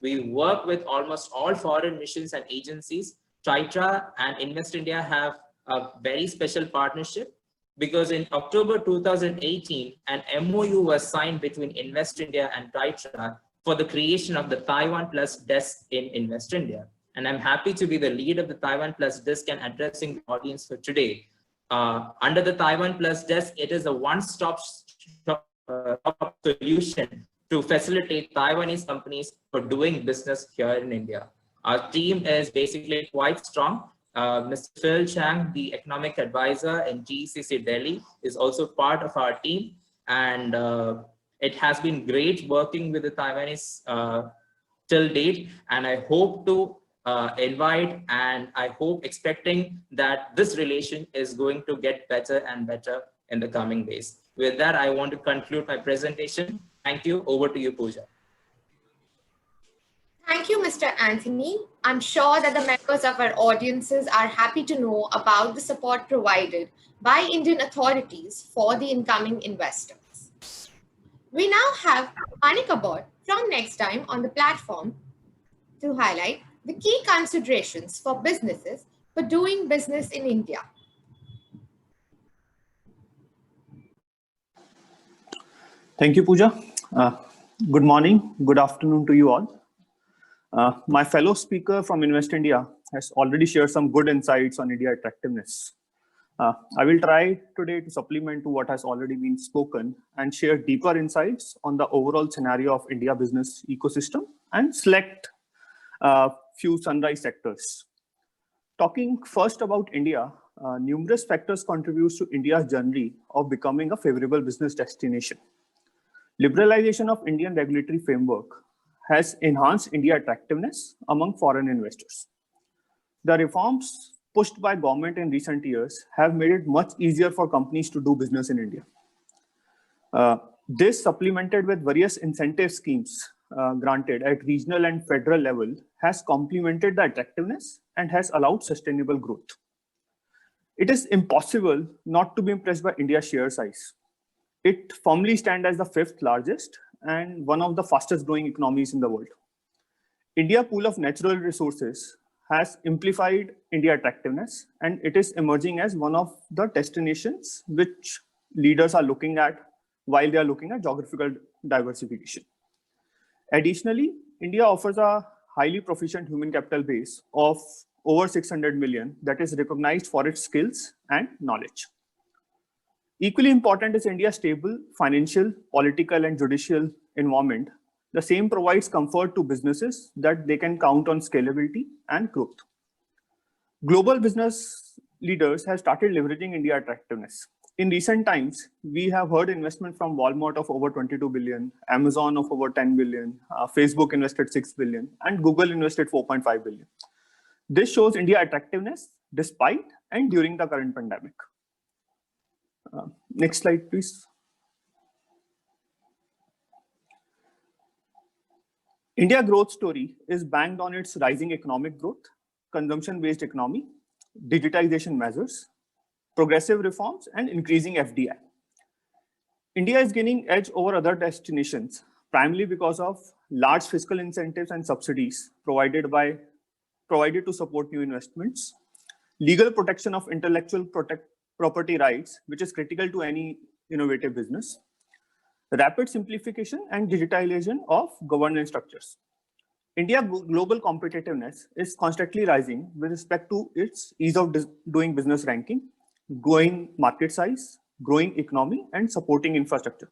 We work with almost all foreign missions and agencies. TriTra and Invest India have a very special partnership, because in October 2018, an MOU was signed between Invest India and TriTra for the creation of the Taiwan Plus Desk in Invest India. And I'm happy to be the lead of the Taiwan Plus Desk and addressing the audience for today. Under the Taiwan Plus Desk, it is a one-stop solution to facilitate Taiwanese companies for doing business here in India. Our team is basically quite strong. Mr. Phil Chang, the economic advisor in GECC Delhi, is also part of our team. And it has been great working with the Taiwanese till date. And I hope to invite, and I hope expecting that this relation is going to get better and better in the coming days. With that, I want to conclude my presentation. Thank you. Over to you, Pooja. Thank you, Mr. Anthony. I'm sure that the members of our audiences are happy to know about the support provided by Indian authorities for the incoming investors. We now have Anika Bhatt from Nextime on the platform to highlight the key considerations for businesses for doing business in India. Thank you, Pooja. Good morning, good afternoon to you all. My fellow speaker from Invest India has already shared some good insights on India attractiveness. I will try today to supplement to what has already been spoken and share deeper insights on the overall scenario of India business ecosystem and select few sunrise sectors. Talking first about India, numerous factors contribute to India's journey of becoming a favorable business destination. Liberalization of Indian regulatory framework has enhanced India's attractiveness among foreign investors. The reforms pushed by government in recent years have made it much easier for companies to do business in India. This, supplemented with various incentive schemes granted at regional and federal level, has complemented the attractiveness and has allowed sustainable growth. It is impossible not to be impressed by India's sheer size. It firmly stands as the 5th largest and one of the fastest growing economies in the world. India's pool of natural resources has amplified India's attractiveness, and it is emerging as one of the destinations which leaders are looking at while they are looking at geographical diversification. Additionally, India offers a highly proficient human capital base of over 600 million that is recognized for its skills and knowledge. Equally important is India's stable financial, political, and judicial environment. The same provides comfort to businesses that they can count on scalability and growth. Global business leaders have started leveraging India's attractiveness. In recent times, we have heard investment from Walmart of over 22 billion, Amazon of over 10 billion, Facebook invested 6 billion, and Google invested 4.5 billion. This shows India's attractiveness despite and during the current pandemic. Next slide, please. India growth story is banked on its rising economic growth, consumption-based economy, digitization measures, progressive reforms, and increasing FDI. India is gaining edge over other destinations, primarily because of large fiscal incentives and subsidies provided to support new investments, legal protection of intellectual property rights, which is critical to any innovative business, rapid simplification and digitalization of governance structures. India's global competitiveness is constantly rising with respect to its ease of doing business ranking, growing market size, growing economy, and supporting infrastructure.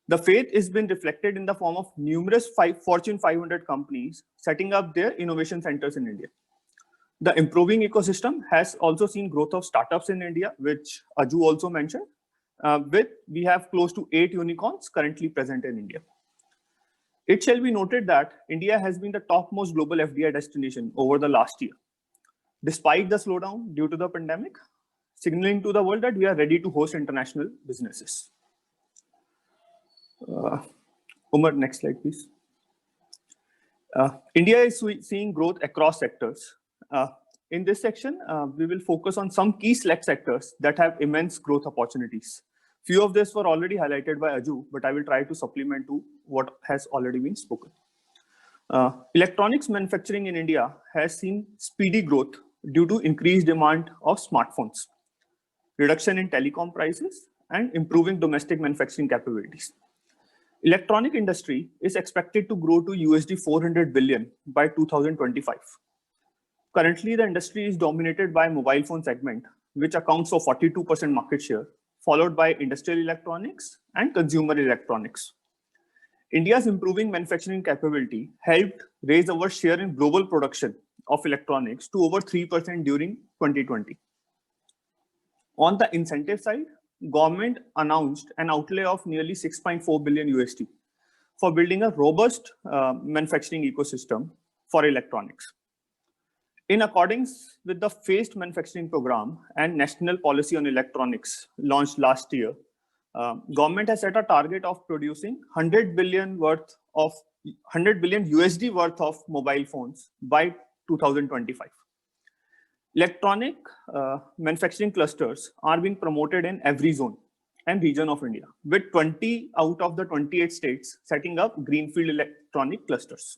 The faith has been reflected in the form of numerous Fortune 500 companies setting up their innovation centers in India. The improving ecosystem has also seen growth of startups in India, which Aju also mentioned. We have close to 8 unicorns currently present in India. It shall be noted that India has been the topmost global FDI destination over the last year, despite the slowdown due to the pandemic, signaling to the world that we are ready to host international businesses. Umar, next slide, please. India is seeing growth across sectors. In this section, we will focus on some key select sectors that have immense growth opportunities. Few of these were already highlighted by Aju, but I will try to supplement to what has already been spoken. Electronics manufacturing in India has seen speedy growth due to increased demand of smartphones, reduction in telecom prices, and improving domestic manufacturing capabilities. Electronic industry is expected to grow to USD 400 billion by 2025. Currently, the industry is dominated by mobile phone segment, which accounts for 42% market share, followed by industrial electronics and consumer electronics. India's improving manufacturing capability helped raise our share in global production of electronics to over 3% during 2020. On the incentive side, government announced an outlay of nearly 6.4 billion USD for building a robust manufacturing ecosystem for electronics. In accordance with the phased manufacturing program and national policy on electronics launched last year, government has set a target of producing 100 billion USD worth of mobile phones by 2025. Electronic manufacturing clusters are being promoted in every zone and region of India, with 20 out of the 28 states setting up greenfield electronic clusters.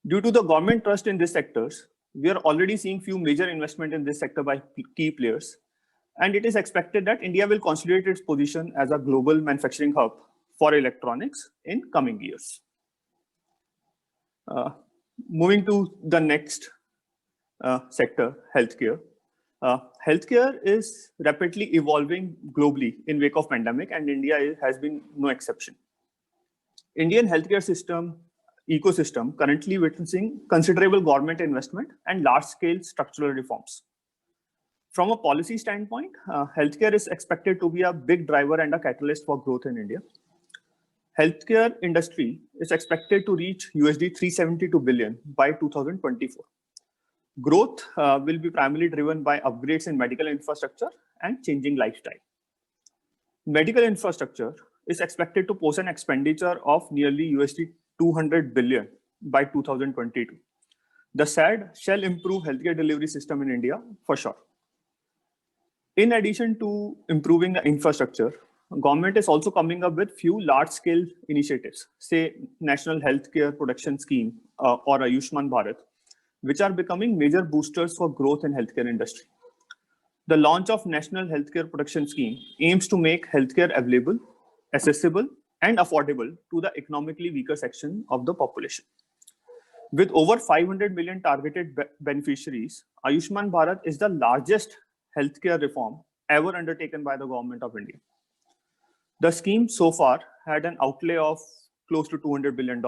Due to the government trust in these sectors, we are already seeing few major investment in this sector by key players, and it is expected that India will consolidate its position as a global manufacturing hub for electronics in coming years. Moving to the next sector, healthcare. Healthcare is rapidly evolving globally in wake of pandemic, and India has been no exception. Indian healthcare ecosystem currently witnessing considerable government investment and large-scale structural reforms. From a policy standpoint, healthcare is expected to be a big driver and a catalyst for growth in India. Healthcare industry is expected to reach USD 372 billion by 2024. Growth will be primarily driven by upgrades in medical infrastructure and changing lifestyle. Medical infrastructure is expected to pose an expenditure of nearly USD 200 billion by 2022. The SAD shall improve healthcare delivery system in India for sure. In addition to improving the infrastructure, government is also coming up with few large-scale initiatives, say National Healthcare Production Scheme or Ayushman Bharat, which are becoming major boosters for growth in healthcare industry. The launch of National Healthcare Production Scheme aims to make healthcare available, accessible, and affordable to the economically weaker section of the population. With over 500 million targeted beneficiaries, Ayushman Bharat is the largest healthcare reform ever undertaken by the government of India. The scheme so far had an outlay of close to $200 billion,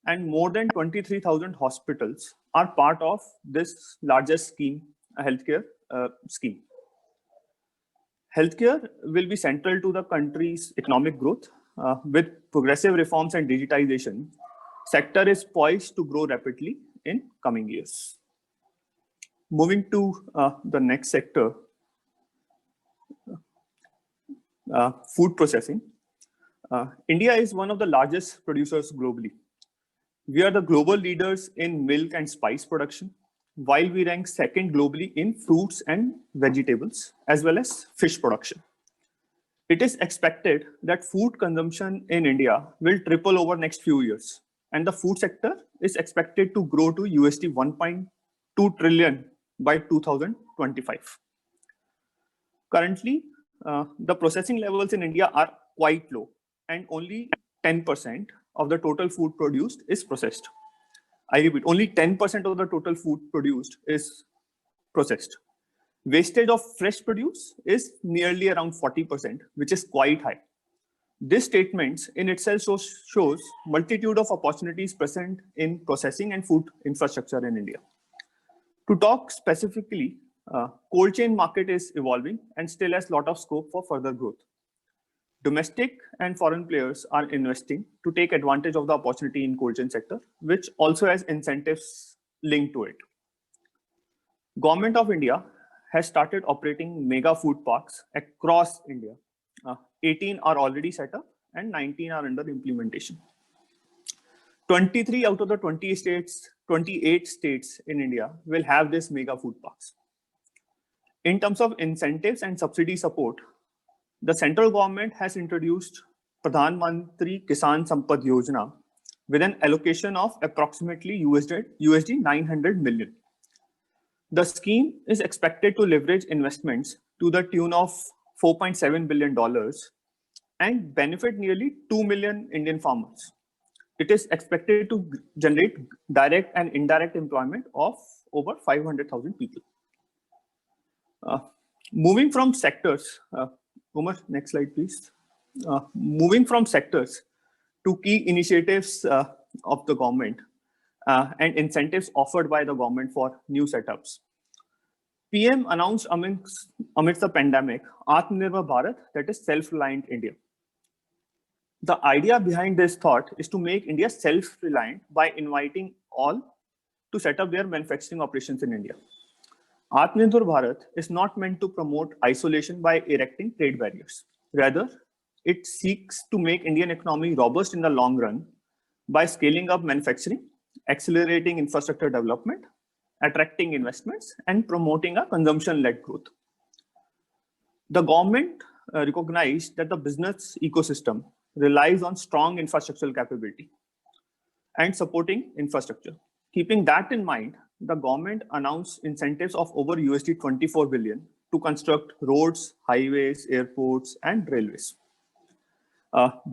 and more than 23,000 hospitals are part of this largest scheme, healthcare scheme. Healthcare will be central to the country's economic growth. With progressive reforms and digitization, sector is poised to grow rapidly in coming years. Moving to the next sector, food processing. India is one of the largest producers globally. We are the global leaders in milk and spice production, while we rank second globally in fruits and vegetables, as well as fish production. It is expected that food consumption in India will triple over next few years, and the food sector is expected to grow to USD 1.2 trillion by 2025. Currently, the processing levels in India are quite low, and only 10% of the total food produced is processed. I repeat, only 10% of the total food produced is processed. Wastage of fresh produce is nearly around 40%, which is quite high. This statement in itself shows multitude of opportunities present in processing and food infrastructure in India. To talk specifically, cold chain market is evolving and still has a lot of scope for further growth. Domestic and foreign players are investing to take advantage of the opportunity in cold chain sector, which also has incentives linked to it. Government of India has started operating mega food parks across India. 18 are already set up and 19 are under implementation. 23 out of the 28 states in India will have this mega food parks. In terms of incentives and subsidy support, the central government has introduced Pradhan Mantri Kisan Sampad Yojana with an allocation of approximately USD 900 million. The scheme is expected to leverage investments to the tune of $4.7 billion and benefit nearly 2 million Indian farmers. It is expected to generate direct and indirect employment of over 500,000 people. Moving from sectors, Umar, next slide, please. Moving from sectors to key initiatives of the government and incentives offered by the government for new setups. PM announced amidst the pandemic, Atmanirbhar Bharat, that is self-reliant India. The idea behind this thought is to make India self-reliant by inviting all to set up their manufacturing operations in India. Atmanirbhar Bharat is not meant to promote isolation by erecting trade barriers. Rather, it seeks to make Indian economy robust in the long run by scaling up manufacturing, accelerating infrastructure development, attracting investments, and promoting a consumption-led growth. The government recognized that the business ecosystem relies on strong infrastructural capability and supporting infrastructure. Keeping that in mind, the government announced incentives of over USD 24 billion to construct roads, highways, airports, and railways.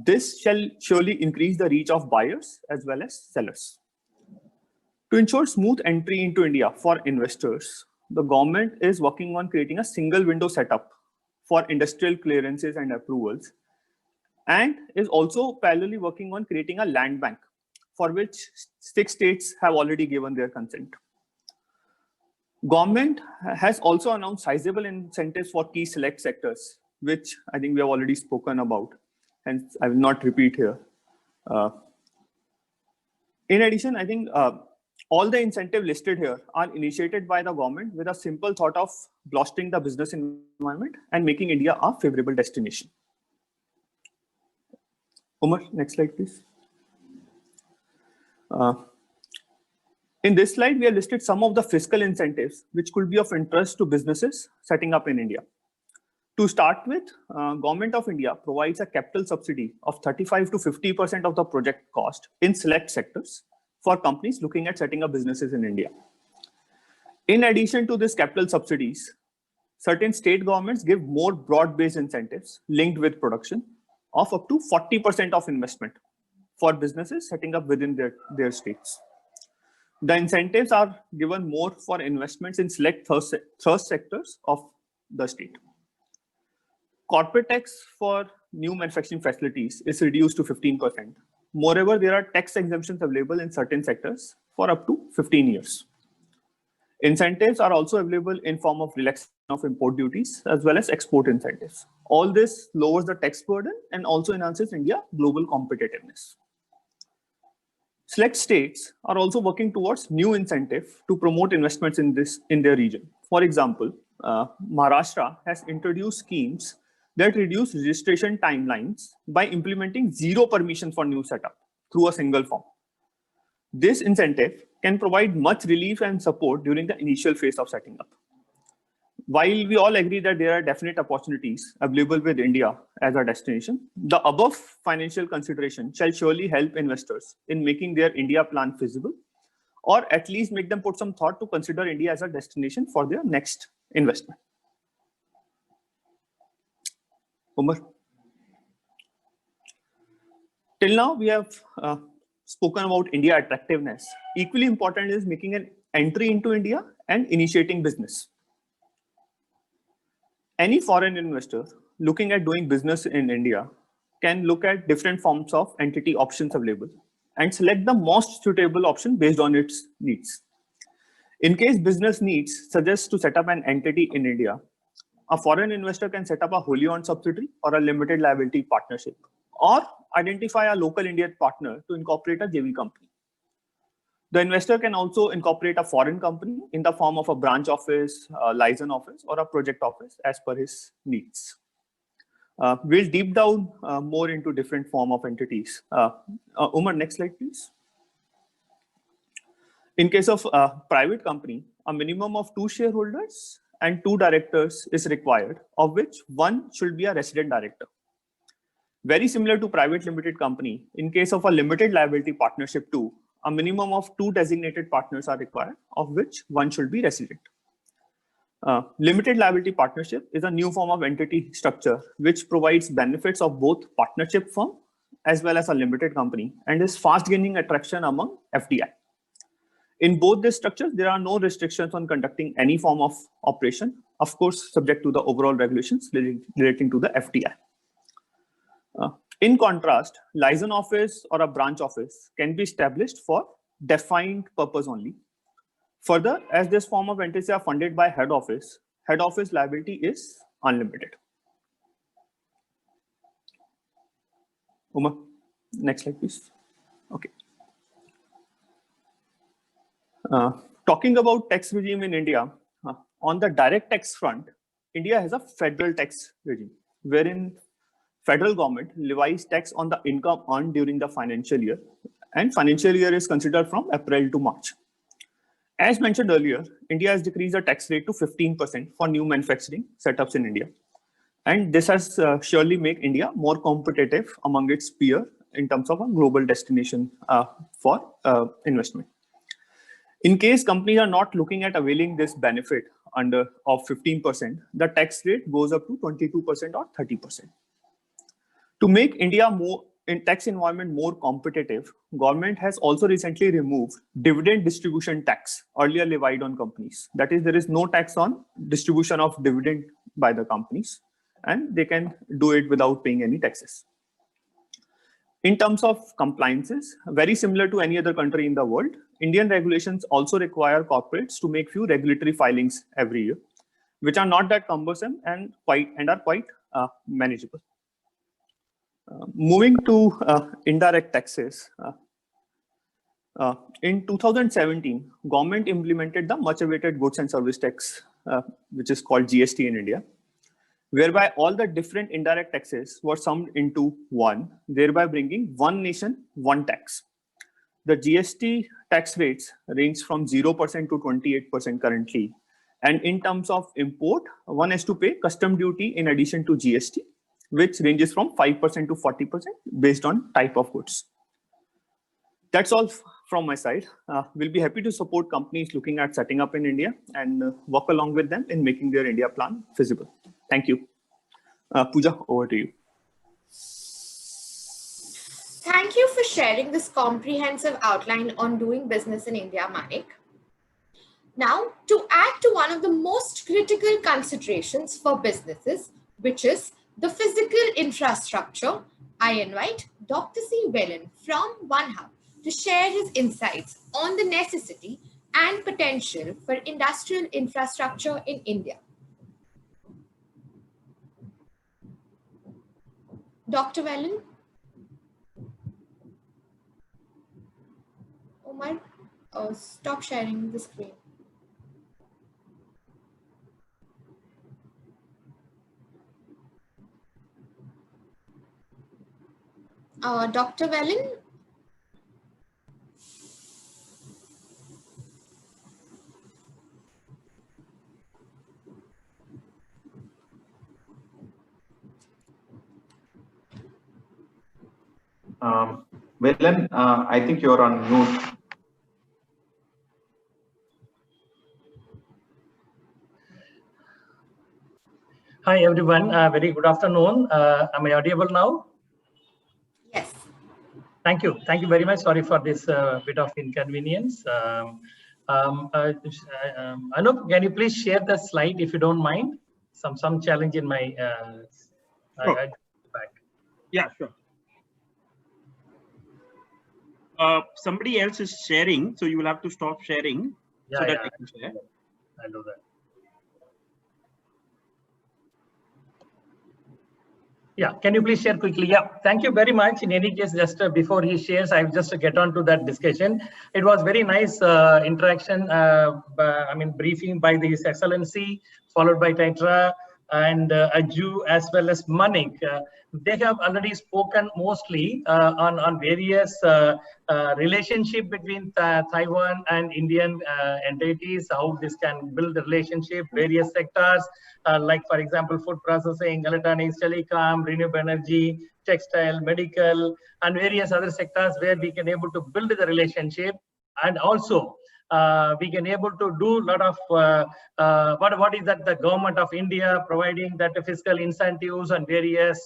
This shall surely increase the reach of buyers as well as sellers. To ensure smooth entry into India for investors, the government is working on creating a single window setup for industrial clearances and approvals, and is also parallelly working on creating a land bank for which 6 states have already given their consent. Government has also announced sizable incentives for key select sectors, which I think we have already spoken about, hence I will not repeat here. In addition, I think all the incentives listed here are initiated by the government with a simple thought of bolstering the business environment and making India a favorable destination. Umar, next slide, please. In this slide, we have listed some of the fiscal incentives which could be of interest to businesses setting up in India. To start with, Government of India provides a capital subsidy of 35 to 50% of the project cost in select sectors for companies looking at setting up businesses in India. In addition to this capital subsidies, certain state governments give more broad-based incentives linked with production of up to 40% of investment for businesses setting up within their states. The incentives are given more for investments in select thrust sectors of the state. Corporate tax for new manufacturing facilities is reduced to 15%. Moreover, there are tax exemptions available in certain sectors for up to 15 years. Incentives are also available in form of relaxation of import duties as well as export incentives. All this lowers the tax burden and also enhances India's global competitiveness. Select states are also working towards new incentive to promote investments in their region. For example, Maharashtra has introduced schemes that reduce registration timelines by implementing zero permission for new setup through a single form. This incentive can provide much relief and support during the initial phase of setting up. While we all agree that there are definite opportunities available with India as a destination, the above financial consideration shall surely help investors in making their India plan feasible, or at least make them put some thought to consider India as a destination for their next investment. Umar. Till now, we have spoken about India attractiveness. Equally important is making an entry into India and initiating business. Any foreign investor looking at doing business in India can look at different forms of entity options available and select the most suitable option based on its needs. In case business needs suggest to set up an entity in India, a foreign investor can set up a wholly owned subsidiary or a limited liability partnership, or identify a local Indian partner to incorporate a JV company. The investor can also incorporate a foreign company in the form of a branch office, a license office, or a project office as per his needs. We'll deep down more into different form of entities. Umar, next slide, please. In case of a private company, a minimum of 2 shareholders and 2 directors is required, of which 1 should be a resident director. Very similar to private limited company, in case of a limited liability partnership too, a minimum of 2 designated partners are required, of which 1 should be resident. Limited liability partnership is a new form of entity structure which provides benefits of both partnership firm as well as a limited company, and is fast gaining attraction among FDI. In both these structures, there are no restrictions on conducting any form of operation, of course, subject to the overall regulations relating to the FDI. In contrast, license office or a branch office can be established for defined purpose only. Further, as this form of entities are funded by head office liability is unlimited. Umar, next slide, please. Okay. Talking about tax regime in India, on the direct tax front, India has a federal tax regime, wherein federal government levies tax on the income earned during the financial year, and financial year is considered from April to March. As mentioned earlier, India has decreased the tax rate to 15% for new manufacturing setups in India. And this has surely made India more competitive among its peers in terms of a global destination for investment. In case companies are not looking at availing this benefit of 15%, the tax rate goes up to 22% or 30%. To make India more in tax environment more competitive, government has also recently removed dividend distribution tax earlier levied on companies. That is, there is no tax on distribution of dividend by the companies, and they can do it without paying any taxes. In terms of compliances, very similar to any other country in the world, Indian regulations also require corporates to make few regulatory filings every year, which are not that cumbersome and are quite manageable. Moving to indirect taxes, in 2017, government implemented the much awaited goods and service tax, which is called GST in India, whereby all the different indirect taxes were summed into one, thereby bringing one nation, one tax. The GST tax rates range from 0% to 28% currently. And in terms of import, one has to pay custom duty in addition to GST, which ranges from 5% to 40% based on type of goods. That's all from my side. We'll be happy to support companies looking at setting up in India and work along with them in making their India plan feasible. Thank you. Pooja, over to you. Thank you for sharing this comprehensive outline on doing business in India, Manik. Now, to add to one of the most critical considerations for businesses, which is the physical infrastructure, I invite Dr. C. Whelan from OneHub to share his insights on the necessity and potential for industrial infrastructure in India. Dr. Whelan? Omar, stop sharing the screen. Dr. Whelan? Velan, I think you're on mute. Hi everyone, very good afternoon. Am I audible now? Yes. Thank you very much. Sorry for this bit of inconvenience. Anup, can you please share the slide if you don't mind? Some challenge in my back. Yeah, sure. Somebody else is sharing, so you will have to stop sharing so that I can share. I'll do that. Yeah, can you please share quickly? Yeah, thank you very much. In any case, just before he shares, I'll just get on to that discussion. It was very nice interaction, briefing by His Excellency, followed by Taitra and Aju, as well as Manik. They have already spoken mostly on various relationship between Taiwan and Indian entities, how this can build the relationship, various sectors, like for example, food processing, electronics, telecom, renewable energy, textile, medical, and various other sectors where we can able to build the relationship. And also we can able to do a lot of what is that the government of India providing that fiscal incentives and various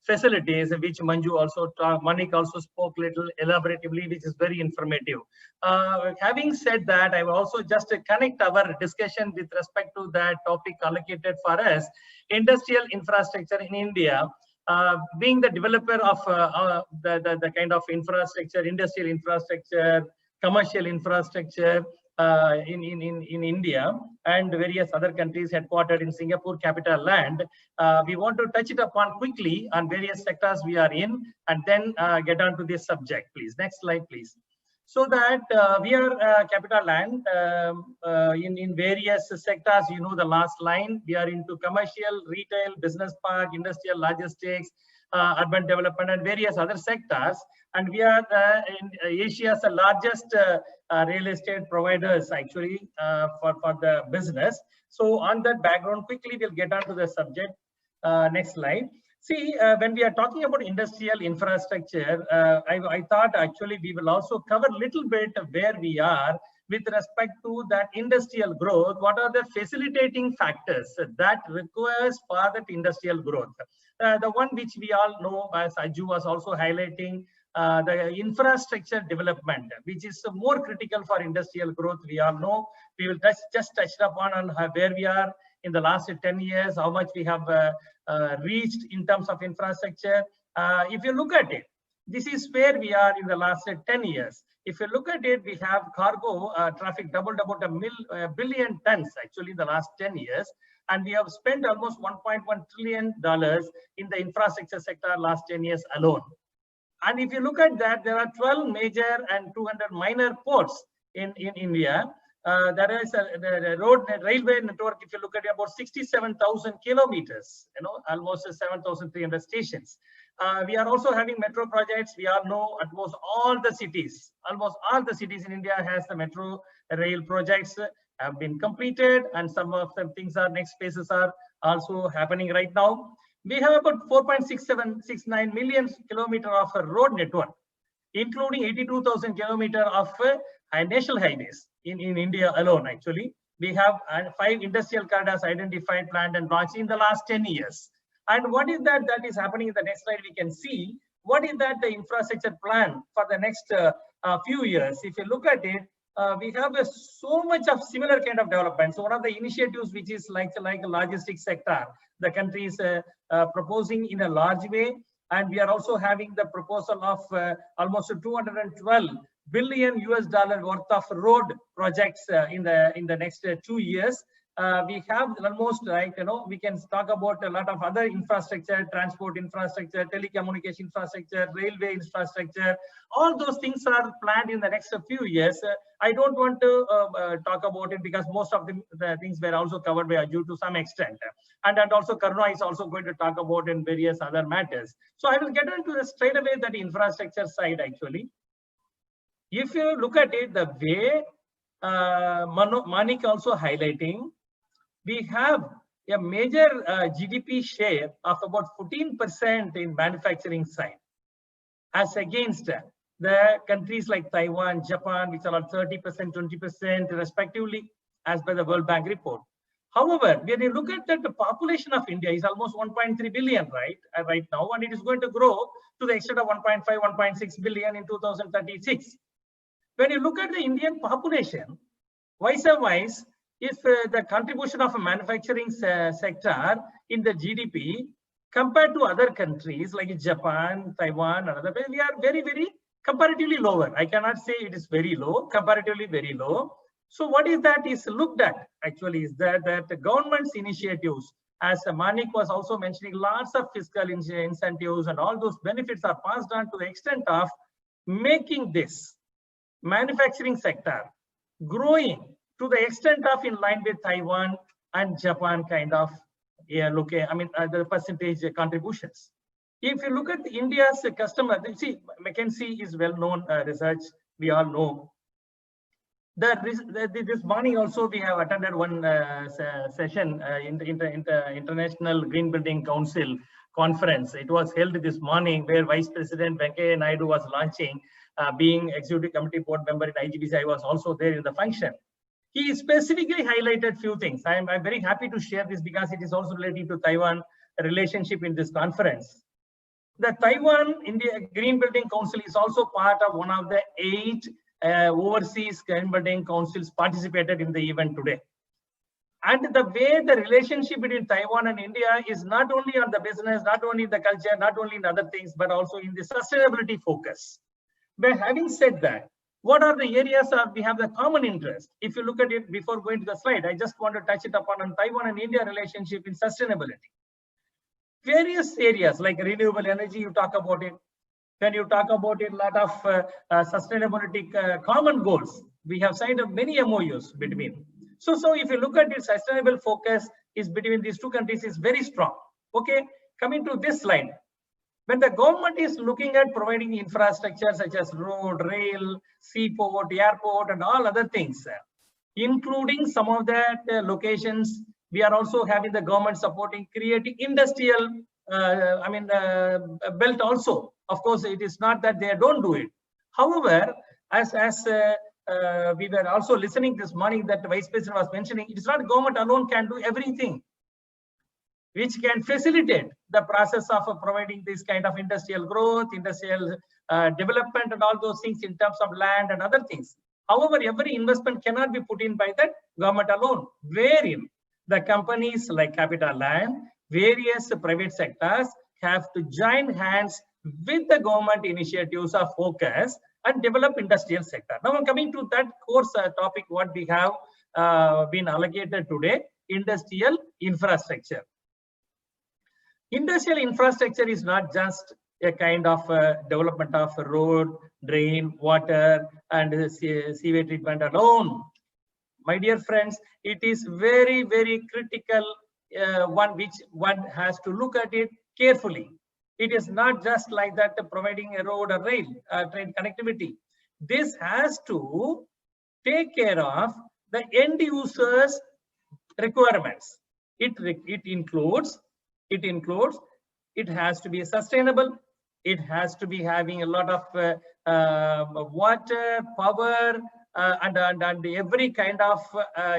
facilities, which Manju also Manik also spoke little elaboratively, which is very informative. Having said that, I will also just connect our discussion with respect to that topic allocated for us, industrial infrastructure in India. Being the developer of the kind of infrastructure, industrial infrastructure, commercial infrastructure in India and various other countries headquartered in Singapore capital land, we want to touch it upon quickly on various sectors we are in, and then get on to this subject, please. Next slide, please. So that we are capital land in various sectors. You know the last line. We are into commercial, retail, business park, industrial logistics, urban development, and various other sectors. And we are in Asia's largest real estate providers actually for the business. So on that background, quickly we'll get on to the subject. Next slide. See, when we are talking about industrial infrastructure, I thought actually we will also cover a little bit of where we are with respect to that industrial growth. What are the facilitating factors that requires for that industrial growth? The one which we all know, as Aju was also highlighting, the infrastructure development, which is more critical for industrial growth. We all know. We will just touch upon on where we are in the last 10 years, how much we have reached in terms of infrastructure. If you look at it, this is where we are in the last 10 years. If you look at it, we have cargo traffic doubled about a billion tons actually in the last 10 years. And we have spent almost $1.1 trillion in the infrastructure sector last 10 years alone. And if you look at that, there are 12 major and 200 minor ports in India. There is the railway network. If you look at it, about 67,000 kilometers, almost 7,300 stations. We are also having metro projects. We all know almost all the cities in India has the metro rail projects have been completed, and some of the things are next phases are also happening right now. We have about 4.6769 million kilometers of a road network, including 82,000 kilometers of national highways in India alone. Actually, we have 5 industrial corridors identified, planned, and launched in the last 10 years. And what is that is happening in the next slide? We can see what is that the infrastructure plan for the next few years. If you look at it, we have so much of similar kind of development. So one of the initiatives which is like a logistics sector, the country is proposing in a large way, and we are also having the proposal of almost $212 billion worth of road projects in the next 2 years. We have almost we can talk about a lot of other infrastructure, transport infrastructure, telecommunication infrastructure, railway infrastructure. All those things are planned in the next few years. I don't want to talk about it because most of the things were also covered by Aju to some extent. And also Karuna is also going to talk about in various other matters. So I will get into the straight away that infrastructure side actually. If you look at it, the way Manik also highlighting, we have a major GDP share of about 14% in manufacturing side. as against the countries like Taiwan, Japan, which are at 30%, 20% respectively, as per the World Bank report. However, when you look at that, the population of India is almost 1.3 billion right now, and it is going to grow to the extent of 1.5, 1.6 billion in 2036. When you look at the Indian population, vice, if the contribution of a manufacturing sector in the GDP compared to other countries like Japan, Taiwan, and other, we are very, very comparatively lower. I cannot say it is very low, comparatively very low. So what is that is looked at actually is that the government's initiatives, as Manik was also mentioning, lots of fiscal incentives and all those benefits are passed on to the extent of making this manufacturing sector growing to the extent of in line with Taiwan and Japan kind of, the percentage contributions. If you look at India's customer, see, McKinsey is well-known research, we all know. This morning also we have attended one session in the International Green Building Council conference. It was held this morning where Vice President Venkaiah Naidu was launching, being Executive Committee Board member in IGBC. I was also there in the function. He specifically highlighted few things. I'm very happy to share this because it is also related to Taiwan relationship in this conference. The Taiwan India Green Building Council is also part of one of the 8 overseas green building councils participated in the event today. And the way the relationship between Taiwan and India is not only on the business, not only in the culture, not only in other things, but also in the sustainability focus. But having said that, what are the areas we have the common interest? If you look at it before going to the slide, I just want to touch it upon on Taiwan and India relationship in sustainability. Various areas like renewable energy, you talk about it. When you talk about it, a lot of sustainability common goals. We have signed up many MOUs between. So if you look at it, sustainable focus is between these two countries is very strong. Okay, coming to this slide. When the government is looking at providing infrastructure such as road, rail, seaport, airport, and all other things, including some of that locations, we are also having the government supporting creating industrial, belt also. Of course, it is not that they don't do it. However, as we were also listening this morning that the Vice President was mentioning, it is not government alone can do everything, which can facilitate the process of providing this kind of industrial growth, industrial development, and all those things in terms of land and other things. However, every investment cannot be put in by the government alone, wherein the companies like CapitaLand, various private sectors have to join hands with the government initiatives of focus and develop industrial sector. Now I'm coming to that course topic, what we have been allocated today, industrial infrastructure. Industrial infrastructure is not just a kind of development of road, drain, water, and sewage treatment alone. My dear friends, it is very, very critical one which one has to look at it carefully. It is not just like that providing a road or rail train connectivity. This has to take care of the end users' requirements. It includes, it has to be sustainable. It has to be having a lot of water, power, and every kind of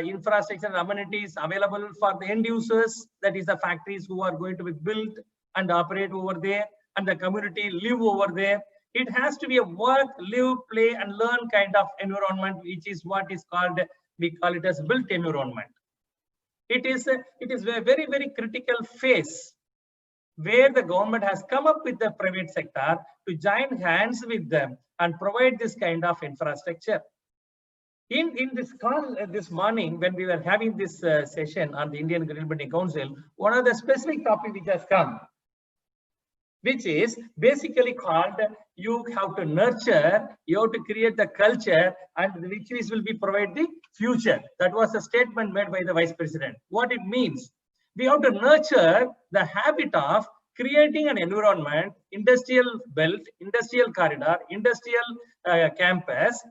infrastructure and amenities available for the end users. That is the factories who are going to be built and operate over there, and the community live over there. It has to be a work, live, play, and learn kind of environment, which is what is called, we call it as built environment. It is a very, very critical phase where the government has come up with the private sector to join hands with them and provide this kind of infrastructure. In this call this morning, when we were having this session on the Indian Green Building Council, one of the specific topic which has come, which is basically called, you have to nurture, you have to create the culture, and which will be provide the future. That was a statement made by the Vice President. What it means, we have to nurture the habit of creating an environment, industrial belt, industrial corridor, industrial campus,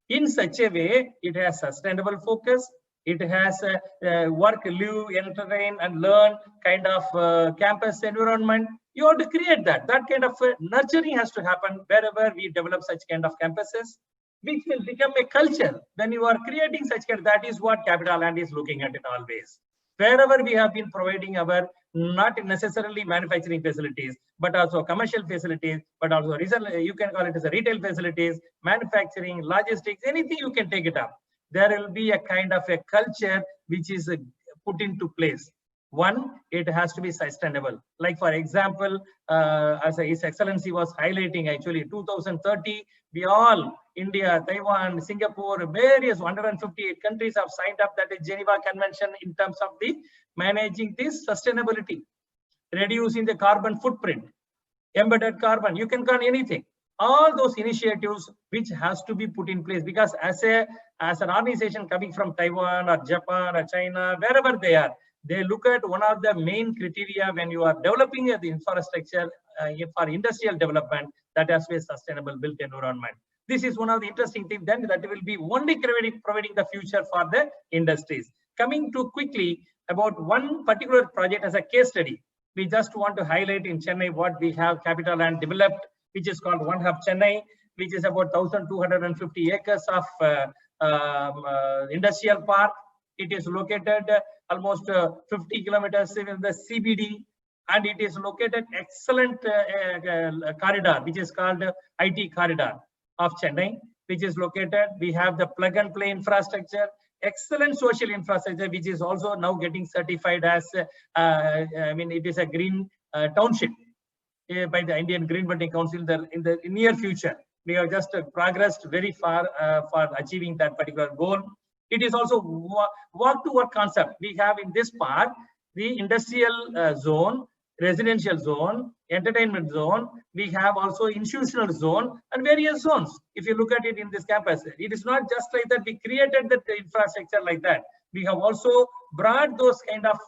in such a way it has sustainable focus, It has work, live, entertain, and learn kind of campus environment. You have to create that. That kind of nurturing has to happen wherever we develop such kind of campuses, which will become a culture. When you are creating such kind, that is what CapitaLand is looking at it always. Wherever we have been providing our not necessarily manufacturing facilities, but also commercial facilities, but also you can call it as a retail facilities, manufacturing, logistics, anything you can take it up. There will be a kind of a culture which is put into place. One, it has to be sustainable. Like for example, as His Excellency was highlighting, actually 2030, we all, India, Taiwan, Singapore, various 158 countries have signed up that is Geneva Convention in terms of the managing this sustainability, reducing the carbon footprint, embedded carbon, you can call anything. All those initiatives which has to be put in place, because as an organization coming from Taiwan or Japan or China, wherever they are, they look at one of the main criteria when you are developing the infrastructure for industrial development, that has to be a sustainable built environment. This is one of the interesting things then that will be only providing the future for the industries. Coming to quickly about one particular project as a case study, we just want to highlight in Chennai what we have CapitaLand developed, which is called One Hub Chennai, which is about 1,250 acres of industrial park. It is located almost 50 kilometers in the CBD, and it is located excellent corridor, which is called IT corridor of Chennai, which is located. We have the plug and play infrastructure, excellent social infrastructure, which is also now getting certified as, it is a green township by the Indian Green Building Council in the near future. We have just progressed very far for achieving that particular goal. It is also walk to work concept. We have in this part the industrial zone, residential zone, entertainment zone. We have also institutional zone and various zones. If you look at it in this campus, it is not just like that we created the infrastructure like that. We have also brought those kind of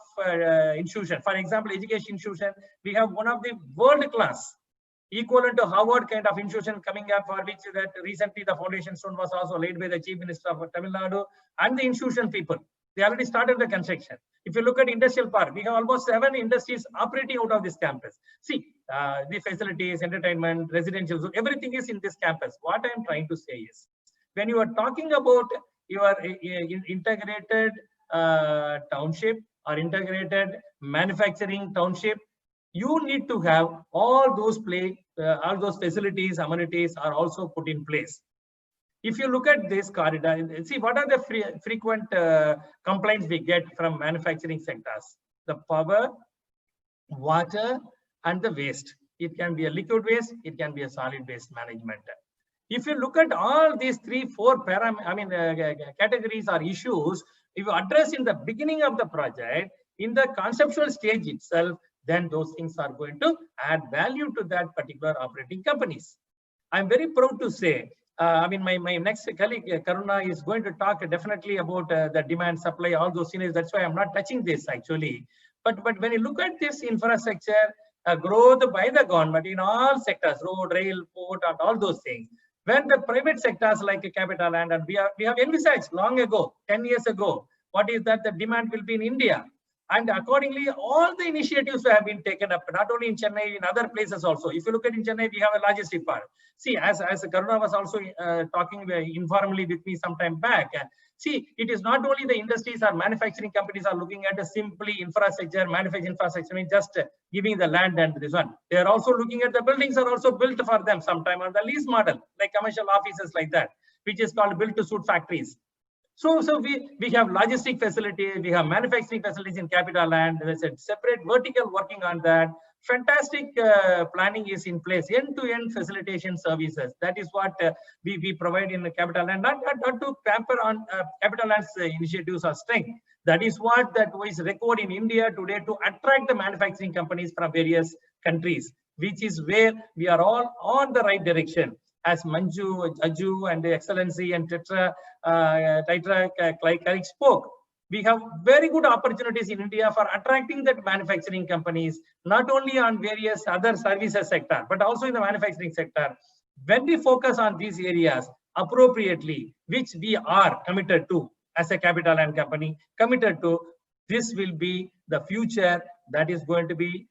institutions. For example, education institution, we have one of the world class, equivalent to Harvard kind of institution coming up, for which that recently the foundation stone was also laid by the Chief Minister of Tamil Nadu and the institution people. They already started the construction. If you look at industrial park, we have almost 7 industries operating out of this campus. See, the facilities, entertainment, residential, everything is in this campus. What I am trying to say is, when you are talking about your integrated township or integrated manufacturing township, you need to have all those facilities, amenities are also put in place. If you look at this corridor, see what are the frequent complaints we get from manufacturing sectors: the power, water, and the waste. It can be a liquid waste, it can be a solid waste management. If you look at all these 3-4 categories or issues, if you address in the beginning of the project, in the conceptual stage itself, then those things are going to add value to that particular operating companies. I'm very proud to say, my next colleague, Karuna, is going to talk definitely about the demand, supply, all those things. That's why I'm not touching this actually. But when you look at this infrastructure growth by the government in all sectors, road, rail, port, and all those things, when the private sectors like CapitaLand, and we have envisaged long ago, 10 years ago, what is that the demand will be in India. And accordingly, all the initiatives have been taken up, not only in Chennai, in other places also. If you look at in Chennai, we have a logistic park. See, as Karuna was also talking informally with me some time back, see, it is not only the industries or manufacturing companies are looking at a simply infrastructure, manufacturing infrastructure, just giving the land and this one. They are also looking at the buildings are also built for them sometime on the lease model, like commercial offices like that, which is called built to suit factories. So we have logistic facilities, we have manufacturing facilities in CapitaLand. There's a separate vertical working on that. Fantastic planning is in place, end-to-end facilitation services. That is what we provide in CapitaLand, not to pamper on CapitaLand's initiatives or strength. That is what that is required in India today to attract the manufacturing companies from various countries, which is where we are all on the right direction. As Manju, Aju, and the Excellency and Tetra colleague spoke, we have very good opportunities in India for attracting that manufacturing companies, not only on various other services sector, but also in the manufacturing sector. When we focus on these areas appropriately, which we are committed to, as a capital and company committed to this will be the future that is going to be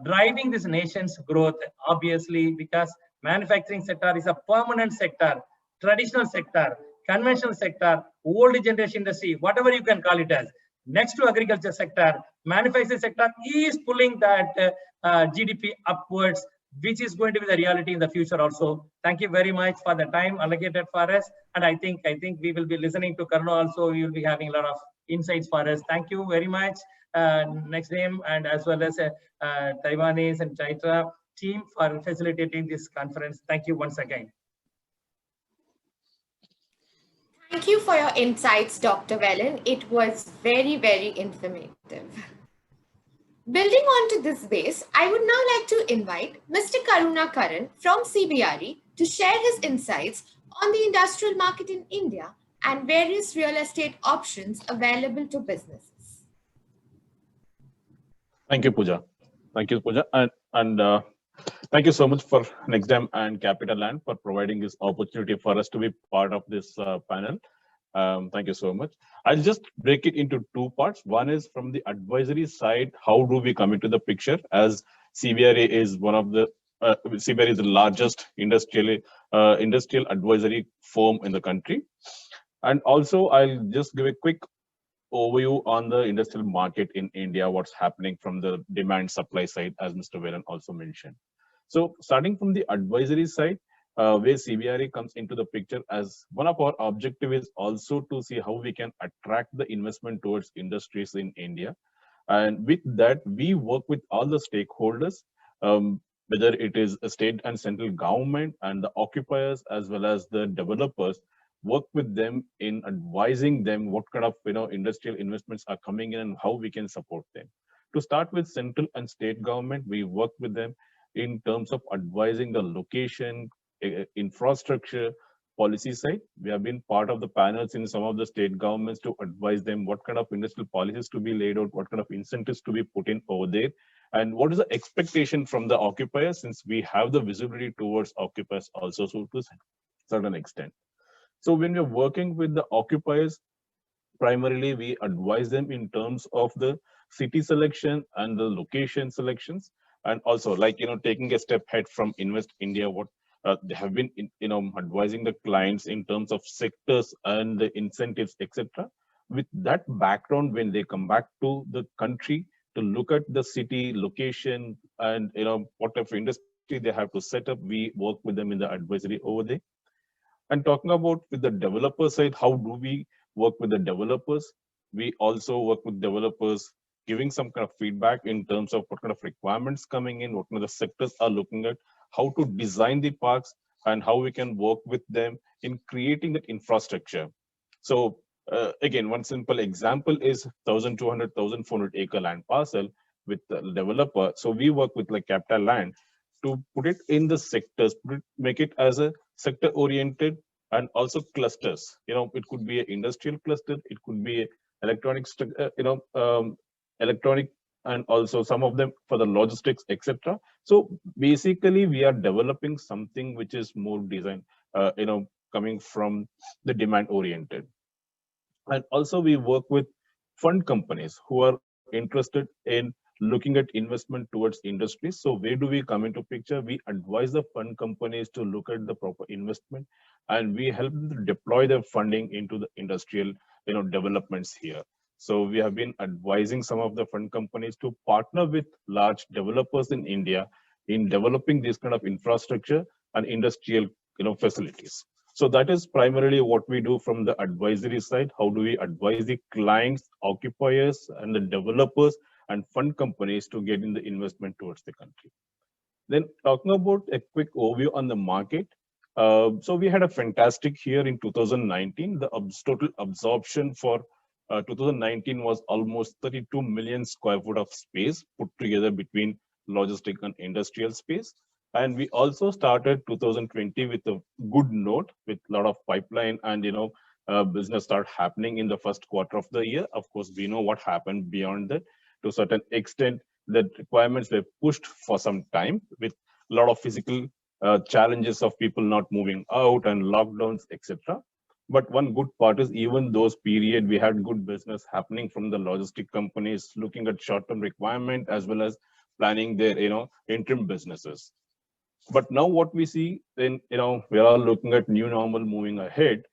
driving this nation's growth, obviously, because manufacturing sector is a permanent sector, traditional sector, conventional sector, old generation industry, whatever you can call it as. Next to agriculture sector, manufacturing sector is pulling that GDP upwards, which is going to be the reality in the future also. Thank you very much for the time allocated for us. And I think we will be listening to Karuna also. We will be having a lot of insights for us. Thank you very much. Next name, and as well as Taiwanese and Chaitra team for facilitating this conference. Thank you once again. Thank you for your insights, Dr. Vellon. It was very, very informative. Building on to this base, I would now like to invite Mr. Karuna Karan from CBRE to share his insights on the industrial market in India and various real estate options available to businesses. Thank you, Pooja. Thank you, Pooja. And thank you so much for Nextdem and CapitaLand for providing this opportunity for us to be part of this panel. Thank you so much. I'll just break it into two parts. One is from the advisory side, how do we come into the picture, as CBRE is one of the CBRE is the largest industrial advisory firm in the country. And also I'll just give a quick overview on the industrial market in India, what's happening from the demand supply side, as Mr. Vellon also mentioned. So starting from the advisory side, where CBRE comes into the picture, as one of our objective is also to see how we can attract the investment towards industries in India. And with that, we work with all the stakeholders, whether it is a state and central government and the occupiers as well as the developers, work with them in advising them what kind of industrial investments are coming in and how we can support them. To start with central and state government, we work with them in terms of advising the location, infrastructure, policy side. We have been part of the panels in some of the state governments to advise them what kind of industrial policies to be laid out, what kind of incentives to be put in over there, and what is the expectation from the occupiers, since we have the visibility towards occupiers also, so to a certain extent. So when we're working with the occupiers, primarily we advise them in terms of the city selection and the location selections, and also taking a step ahead from Invest India, what they have been advising the clients in terms of sectors and the incentives, etc. With that background, when they come back to the country to look at the city location and what type of industry they have to set up, we work with them in the advisory over there. And talking about with the developer side, how do we work with the developers? We also work with developers, giving some kind of feedback in terms of what kind of requirements coming in, what kind of sectors are looking at, how to design the parks, and how we can work with them in creating that infrastructure. So again, one simple example is 1,200, 1,400 acre land parcel with the developer. So we work with CapitaLand to put it in the sectors, make it as a sector oriented and also clusters. It could be an industrial cluster, it could be electronic, electronic, and also some of them for the logistics, etc. So basically, we are developing something which is more design, coming from the demand oriented. And also we work with fund companies who are interested in looking at investment towards industries. So where do we come into picture? We advise the fund companies to look at the proper investment, and we help them to deploy their funding into the industrial developments here. So we have been advising some of the fund companies to partner with large developers in India in developing this kind of infrastructure and industrial facilities. So that is primarily what we do from the advisory side. How do we advise the clients, occupiers, and the developers and fund companies to get in the investment towards the country? Then talking about a quick overview on the market. So we had a fantastic year in 2019. The total absorption for 2019 was almost 32 million square foot of space put together between logistic and industrial space. And we also started 2020 with a good note, with a lot of pipeline and business start happening in the first quarter of the year. Of course, we know what happened beyond that. To a certain extent, the requirements were pushed for some time with a lot of physical challenges of people not moving out and lockdowns, etc. But one good part is even those period we had good business happening from the logistic companies looking at short-term requirement as well as planning their interim businesses. But now what we see, then we are all looking at new normal moving ahead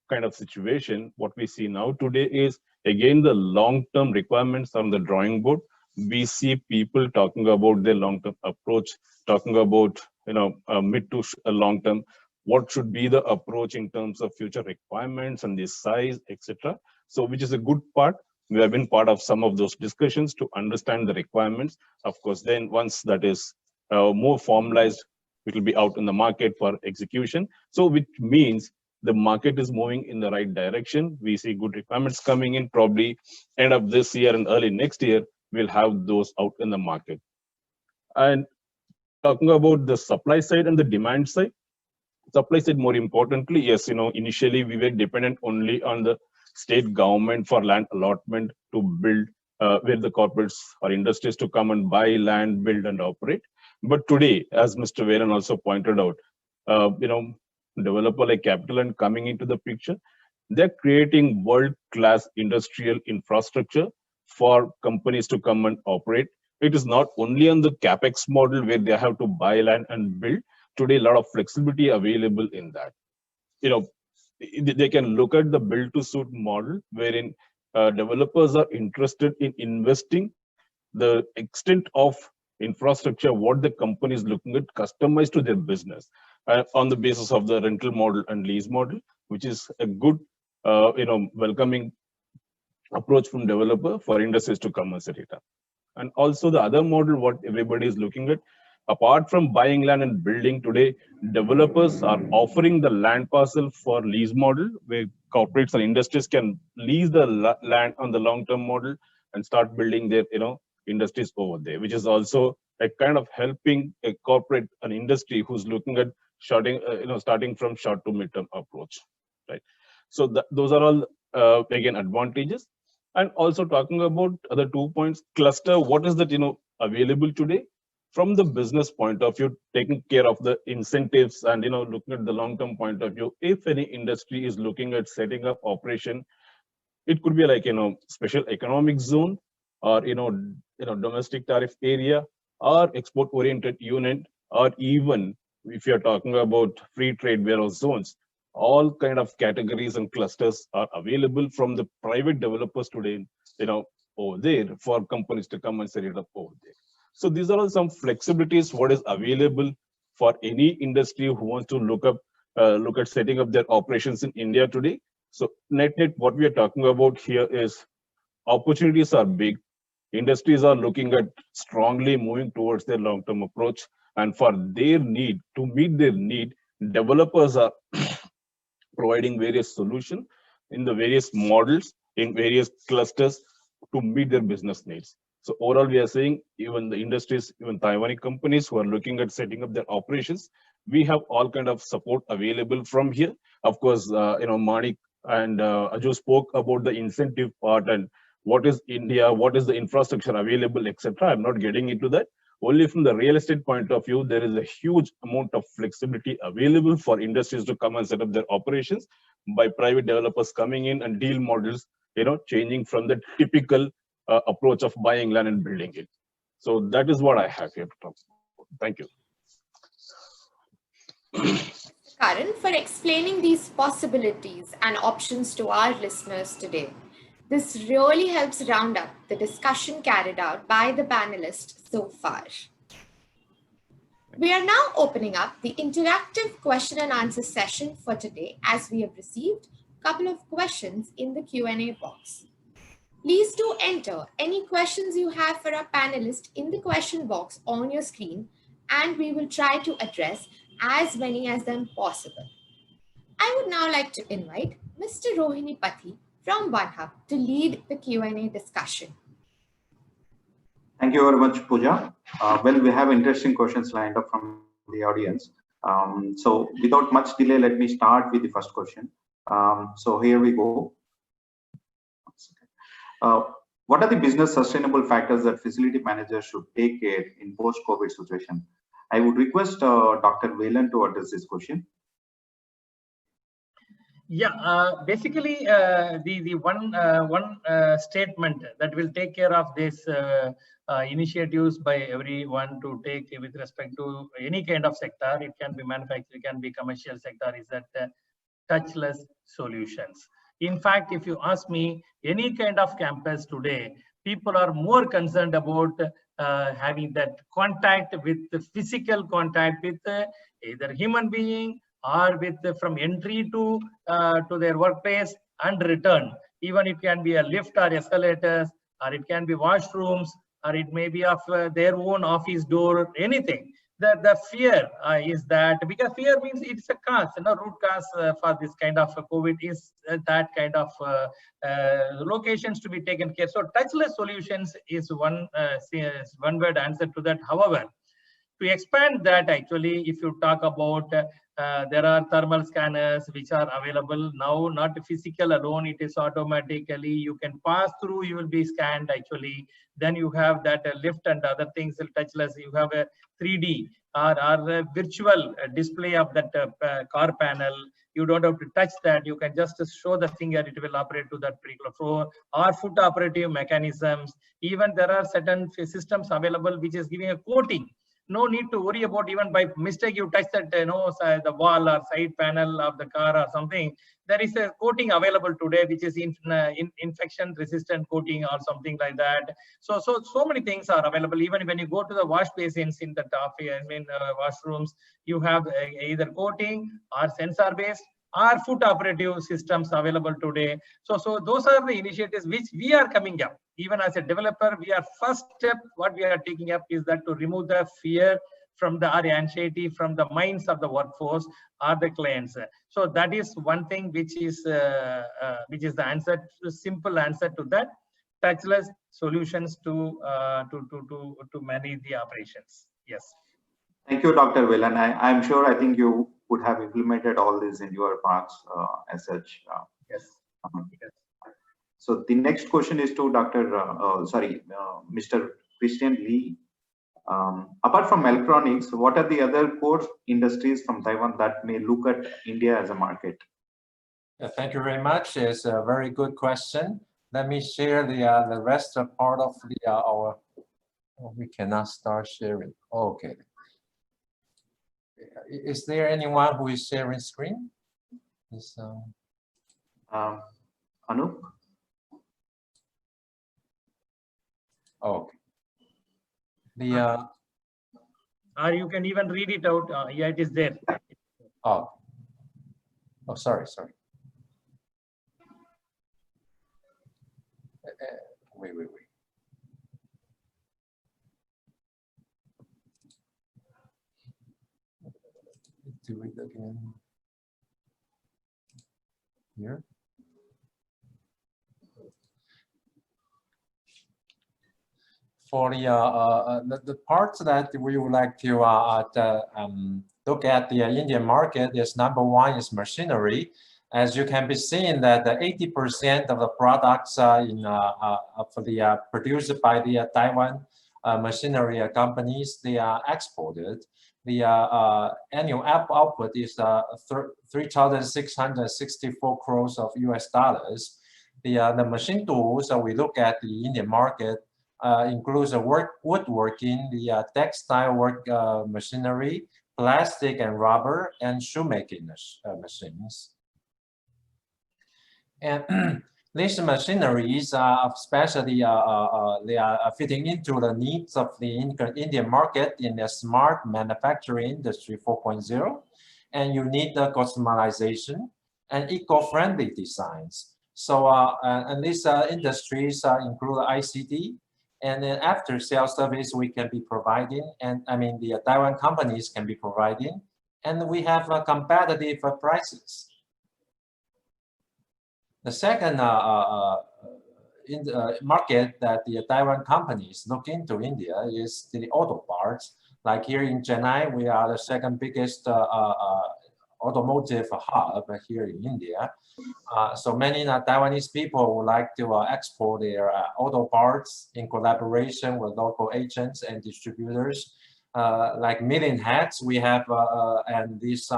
kind of situation. What we see now today is again the long-term requirements on the drawing board. We see people talking about their long-term approach, talking about mid to long-term, what should be the approach in terms of future requirements and the size, etc. So which is a good part. We have been part of some of those discussions to understand the requirements. Of course, then once that is more formalized, it will be out in the market for execution. So which means the market is moving in the right direction. We see good requirements coming in, probably end of this year and early next year, we'll have those out in the market. And talking about the supply side and the demand side, supply side more importantly, yes, initially we were dependent only on the state government for land allotment to build, where the corporates or industries to come and buy land, build and operate. But today, as Mr. Veeran also pointed out, developer like CapitaLand coming into the picture, they're creating world-class industrial infrastructure for companies to come and operate. It is not only on the capex model where they have to buy land and build. Today, a lot of flexibility available in that. They can look at the build to suit model wherein developers are interested in investing the extent of infrastructure, what the company is looking at, customized to their business on the basis of the rental model and lease model, which is a good, welcoming approach from developer for industries to come and set it up. And also the other model, what everybody is looking at, apart from buying land and building today, developers are offering the land parcel for lease model, where corporates and industries can lease the land on the long-term model and start building their, industries over there, which is also a kind of helping a corporate and industry who's looking at starting from short to mid-term approach, right? So those are all again advantages. And also talking about other 2 points, cluster, what is that available today from the business point of view, taking care of the incentives and looking at the long-term point of view. If any industry is looking at setting up operation, it could be like special economic zone, or domestic tariff area, or export oriented unit, or even if you're talking about free trade warehouse zones, all kind of categories and clusters are available from the private developers today, over there for companies to come and set it up over there. So these are all some flexibilities what is available for any industry who wants to look at setting up their operations in India today. So net, what we are talking about here is opportunities are big. Industries are looking at strongly moving towards their long-term approach, and for their need, to meet their need, developers are providing various solutions in the various models, in various clusters to meet their business needs. So overall, we are saying even the industries, even Taiwanese companies who are looking at setting up their operations, we have all kind of support available from here. Of course, Manik and Aju spoke about the incentive part and what is India, what is the infrastructure available, etc. I'm not getting into that. Only from the real estate point of view, there is a huge amount of flexibility available for industries to come and set up their operations by private developers coming in and deal models, changing from the typical approach of buying land and building it. So that is what I have here to talk about. Thank you. Karan, for explaining these possibilities and options to our listeners today. This really helps round up the discussion carried out by the panelists so far. We are now opening up the interactive question and answer session for today, as we have received a couple of questions in the Q&A box. Please do enter any questions you have for our panelists in the question box on your screen, and we will try to address as many as them possible. I would now like to invite Mr. Rohini Pathi from OneHub to lead the Q&A discussion. Thank you very much, Pooja. Well, we have interesting questions lined up from the audience. So without much delay, let me start with the first question. So here we go. What are the business sustainable factors that facility managers should take care in post-COVID situation? I would request Dr. Veeran to address this question. Basically, the one statement that will take care of this initiatives by everyone to take with respect to any kind of sector, it can be manufacturing, it can be commercial sector, is that touchless solutions. In fact, if you ask me, any kind of campus today, people are more concerned about having that contact with the physical contact with either human being or with from entry to their workplace and return. Even it can be a lift or escalators, or it can be washrooms, or it may be of their own office door, anything. The fear is that, because fear means it's a cause, root cause for this kind of COVID is that kind of locations to be taken care. So touchless solutions is one word answer to that. However, to expand that, actually, if you talk about there are thermal scanners which are available now, not physical alone, it is automatically, you can pass through, you will be scanned actually. Then you have that lift and other things touchless. You have a 3D or a virtual display of that car panel. You don't have to touch that. You can just show the finger, it will operate to that particular floor, or foot operative mechanisms. Even there are certain systems available which is giving a coating. No need to worry about even by mistake you touch that the wall or side panel of the car or something. There is a coating available today which is infection resistant coating or something like that. So many things are available. Even when you go to the wash basins in the washrooms, you have either coating or sensor based or foot operative systems available today. So those are the initiatives which we are coming up. Even as a developer, we are first step, what we are taking up is that to remove the fear from the anxiety from the minds of the workforce or the clients. So that is one thing which is the answer, simple answer to that. Touchless solutions to manage the operations. Yes. Thank you, Dr. Will, and I'm sure I think you would have implemented all this in your parks as such. Yes. Yes. So the next question is to Mr. Christian Lee. Apart from electronics, what are the other core industries from Taiwan that may look at India as a market? Thank you very much. It's a very good question. Let me share the rest of part of our. Oh, we cannot start sharing. Okay. Is there anyone who is sharing screen? Is, Anup? Okay. Or you can even read it out. Yeah, it is there. Oh, sorry. Wait. Do it again. Here. For the parts that we would like to look at the Indian market is number one is machinery. As you can be seeing that 80% of the products produced by the Taiwan machinery companies, they are exported. The annual output is 3,664 crores of US dollars. The machine tools we look at the Indian market includes woodworking, the textile work machinery, plastic and rubber, and shoemaking machines. And these machineries are especially they are fitting into the needs of the Indian market in the smart manufacturing industry 4.0, and you need the customization and eco-friendly designs. So and these industries include ICT, and then after sales service we can be providing, and I mean the Taiwan companies can be providing, and we have competitive prices. The second in the market that the Taiwan companies look into India is the auto parts. Like here in Chennai, we are the second biggest automotive hub here in India. So many Taiwanese people would like to export their auto parts in collaboration with local agents and distributors. Like Million Hats, we have and these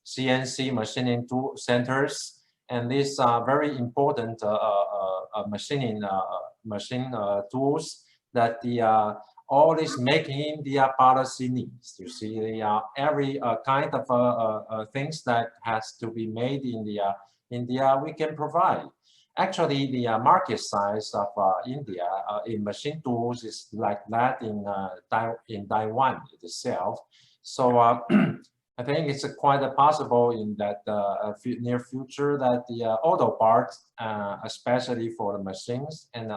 CNC machining tool centers, and these are very important machine tools that all this Make in India policy needs. You see, every kind of things that has to be made in India, we can provide. Actually, the market size of India in machine tools is like that in Taiwan itself. So I think it's quite possible in that near future that the auto parts, especially for the machines and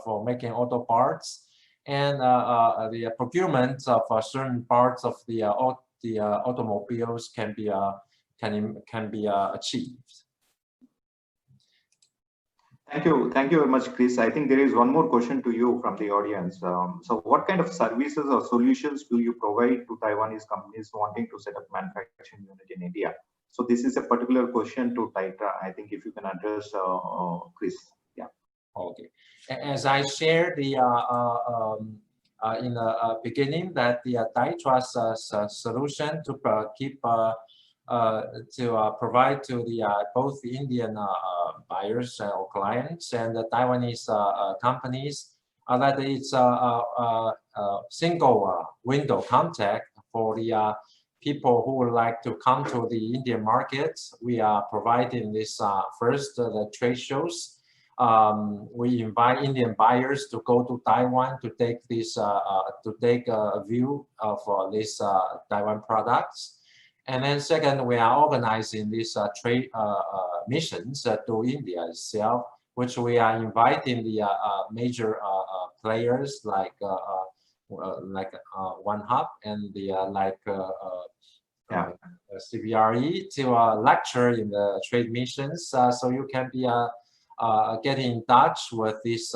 for making auto parts, and the procurement of certain parts of the automobiles can be achieved. Thank you very much, Chris. I think there is one more question to you from the audience. So what kind of services or solutions do you provide to Taiwanese companies wanting to set up manufacturing unit in India? So this is a particular question to Taitra. I think if you can address Chris. Yeah. Okay. As I shared in the beginning, that the Taitra's solution to provide to the both the Indian buyers or clients and the Taiwanese companies, that it's a single window contact for the people who would like to come to the Indian markets. We are providing this first the trade shows. We invite Indian buyers to go to Taiwan to take this a view of these Taiwan products. And then second, we are organizing these trade missions to India itself, which we are inviting the major players like OneHub and the CBRE to lecture in the trade missions, so you can be getting in touch with these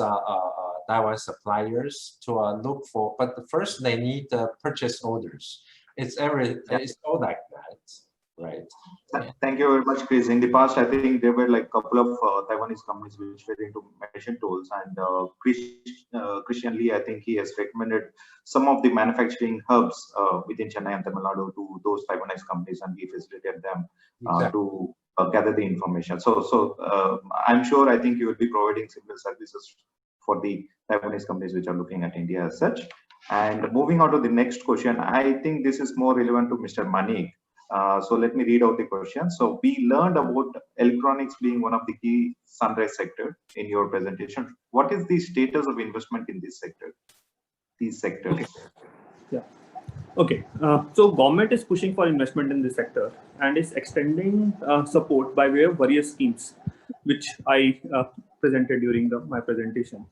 Taiwan suppliers to look for. But first, they need purchase orders. It's all like that, right? Thank you very much, Chris. In the past, I think there were like a couple of Taiwanese companies which were into machine tools, and Christian Lee, I think he has recommended some of the manufacturing hubs within Chennai and Tamil Nadu to those Taiwanese companies, and we facilitated them to gather the information. So I'm sure, I think you will be providing similar services for the Taiwanese companies which are looking at India as such. And moving on to the next question, I think this is more relevant to Mr. Manik. So let me read out the question. So we learned about electronics being one of the key sunrise sector in your presentation. What is the status of investment in this sector? These sectors. Okay. Yeah. Okay. So government is pushing for investment in this sector and is extending support by way of various schemes, which I presented during my presentation.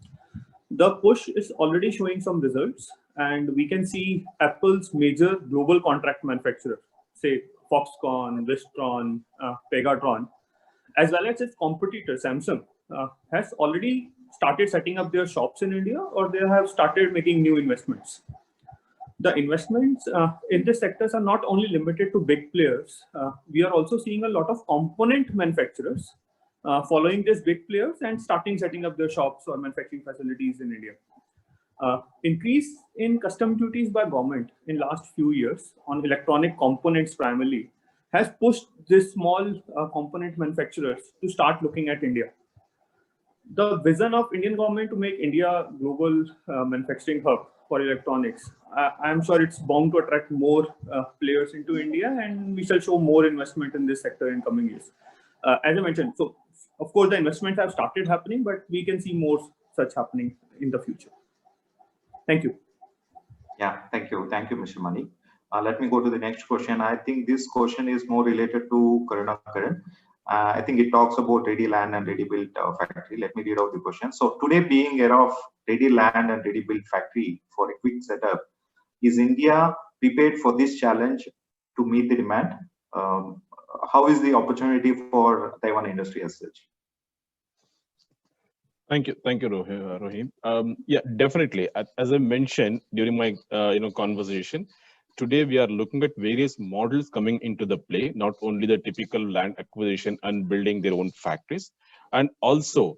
The push is already showing some results, and we can see Apple's major global contract manufacturer, say Foxconn, Wistron, Pegatron, as well as its competitor Samsung, has already started setting up their shops in India, or they have started making new investments. The investments in this sectors are not only limited to big players. We are also seeing a lot of component manufacturers following these big players and setting up their shops or manufacturing facilities in India. Increase in custom duties by government in last few years on electronic components primarily has pushed these small component manufacturers to start looking at India. The vision of Indian government to make India global manufacturing hub for electronics, I'm sure it's bound to attract more players into India, and we shall show more investment in this sector in coming years. As I mentioned, so of course the investments have started happening, but we can see more such happening in the future. Thank you. Yeah, thank you, Mr. Mani. Let me go to the next question. I think this question is more related to Karunakaran. I think it talks about ready land and ready built factory. Let me read out the question. So today, being era of ready land and ready built factory for a quick setup, is India prepared for this challenge to meet the demand? How is the opportunity for Taiwan industry as such? Thank you, Rohim. Yeah, definitely. As I mentioned during my conversation, today we are looking at various models coming into the play, not only the typical land acquisition and building their own factories, and also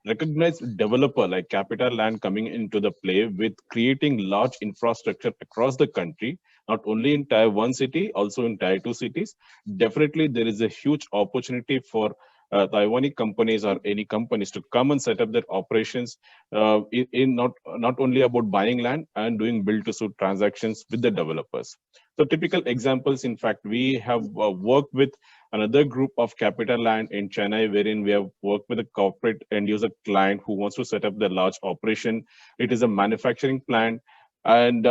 recognized developer like Capital Land coming into the play with creating large infrastructure across the country not only in Tier 1 city, also in Tier 2 cities. Definitely, there is a huge opportunity for Taiwanese companies or any companies to come and set up their operations in not only about buying land and doing build-to-suit transactions with the developers. So typical examples, in fact, we have worked with another group of CapitaLand in Chennai, wherein we have worked with a corporate end user client who wants to set up their large operation. It is a manufacturing plant. And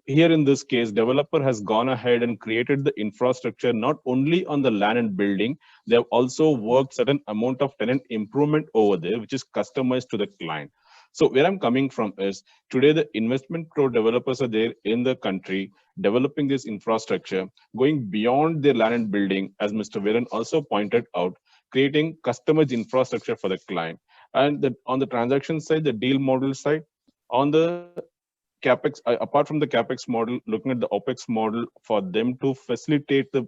here in this case, developer has gone ahead and created the infrastructure not only on the land and building, they have also worked certain amount of tenant improvement over there, which is customized to the client. So where I'm coming from is today the investment pro developers are there in the country developing this infrastructure, going beyond their land and building, as Mr. Veeran also pointed out, creating customized infrastructure for the client. And on the transaction side, the deal model side, on the CapEx, apart from the CapEx model, looking at the OpEx model for them to facilitate the,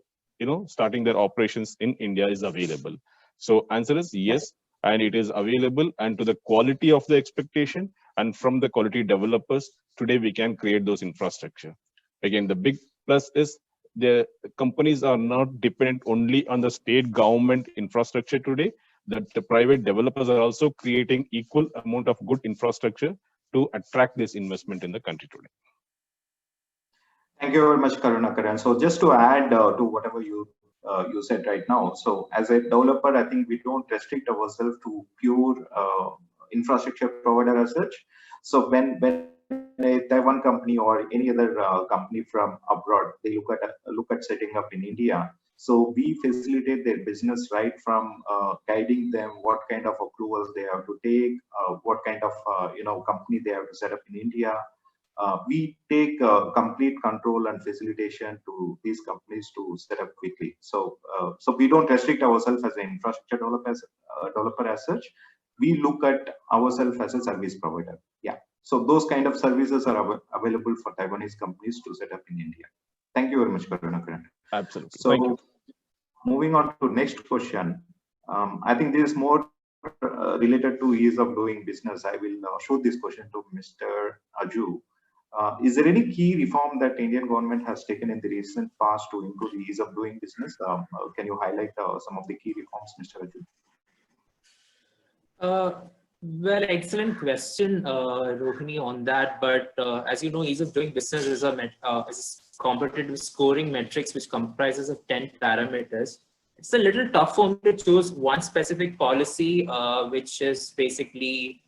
starting their operations in India is available. So answer is yes, and it is available, and to the quality of the expectation and from the quality developers, today we can create those infrastructure. Again, the big plus is the companies are not dependent only on the state government infrastructure today, that the private developers are also creating equal amount of good infrastructure to attract this investment in the country today. Thank you very much, Karunakaran. So just to add to whatever you said right now, so as a developer, I think we don't restrict ourselves to pure infrastructure provider as such. So when a Taiwan company or any other company from abroad, they look at setting up in India, so we facilitate their business right from guiding them what kind of approvals they have to take, what kind of company they have to set up in India. We take complete control and facilitation to these companies to set up quickly. So we don't restrict ourselves as an infrastructure developer as such. We look at ourselves as a service provider. Yeah. So those kind of services are available for Taiwanese companies to set up in India. Thank you very much, Karunakaran. Absolutely. So moving on to next question. I think this is more related to ease of doing business. I will show this question to Mr. Aju. Is there any key reform that Indian government has taken in the recent past to improve the ease of doing business? Can you highlight some of the key reforms, Mr. Aju? Well, excellent question, Rohini, on that. But as you know, ease of doing business is a competitive scoring matrix which comprises of 10 parameters. It's a little tough for me to choose one specific policy, which is basically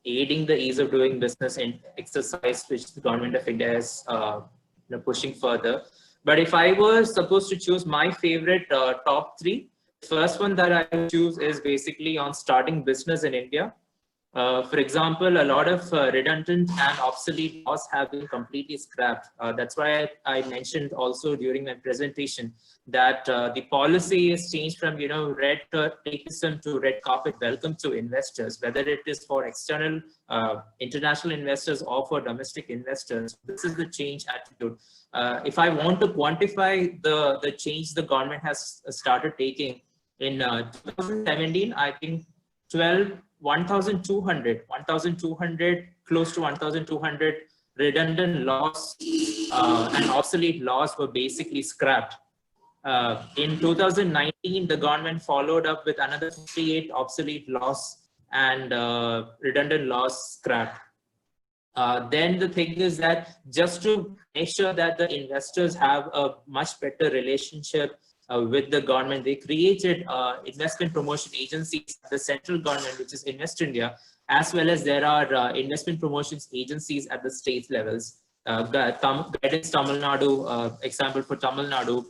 aiding the ease of doing business in exercise, which the government of India is pushing further. But if I was supposed to choose my favorite top three, the first one that I would choose is basically on starting business in India. For example, a lot of redundant and obsolete laws have been completely scrapped. That's why I mentioned also during my presentation that the policy is changed from red tapeism to red carpet welcome to investors, whether it is for external international investors or for domestic investors. This is the change attitude. If I want to quantify the change the government has started taking in 2017, I think 1,200, close to 1,200 redundant laws and obsolete laws were basically scrapped. In 2019, the government followed up with another 58 obsolete laws and redundant laws scrapped. Then the thing is that just to make sure that the investors have a much better relationship with the government, they created investment promotion agencies, the central government, which is Invest India, as well as there are investment promotions agencies at the state levels. Guidance Tamil Nadu, example for Tamil Nadu,